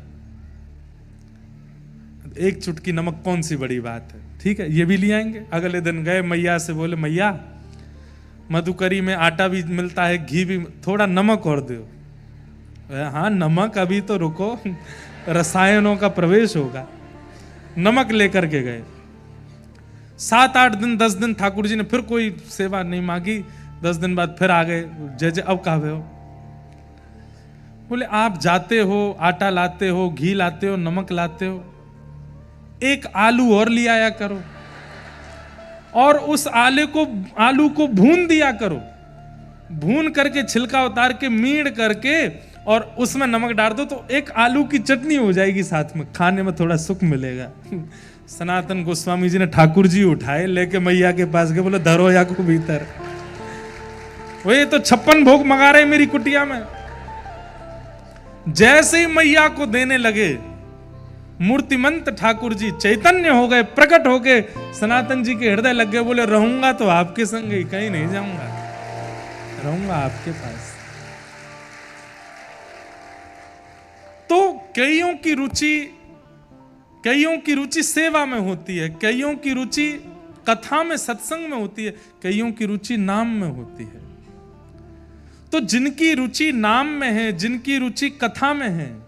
एक चुटकी नमक कौन सी बड़ी बात है, ठीक है ये भी ले आएंगे। अगले दिन गए मैया से, बोले मैया मधुकरी में आटा भी मिलता है, घी भी, थोड़ा नमक और दो। हाँ नमक, अभी तो रुको, रसायनों का प्रवेश होगा। नमक लेकर के गए। 7-8 दिन 10 दिन ठाकुर जी ने फिर कोई सेवा नहीं मांगी। 10 दिन बाद फिर आ गए, जय जय अब कहा हो? बोले आप जाते हो, आटा लाते हो, घी लाते हो, नमक लाते हो, एक आलू और ले आया करो और उस आलू को भून दिया करो। भून करके छिलका उतार के मीड़ करके और उसमें नमक डाल दो तो एक आलू की चटनी हो जाएगी, साथ में खाने में थोड़ा सुख मिलेगा। सनातन गोस्वामी जी ने ठाकुर जी उठाए, लेके मैया के पास गए, बोले धरो या को भीतर। वो ये तो 56 भोग मंगा रहे मेरी कुटिया में। जैसे ही मैया को देने लगे, मूर्तिमंत ठाकुर जी चैतन्य हो गए, प्रकट हो गए, सनातन जी के हृदय लग गए। बोले रहूंगा तो आपके संग ही, कहीं नहीं जाऊंगा, रहूंगा आपके पास। तो कईयों की रुचि सेवा में होती है, कईयों की रुचि कथा में, सत्संग में होती है, कईयों की रुचि नाम में होती है। तो जिनकी रुचि नाम में है, जिनकी रुचि कथा में है,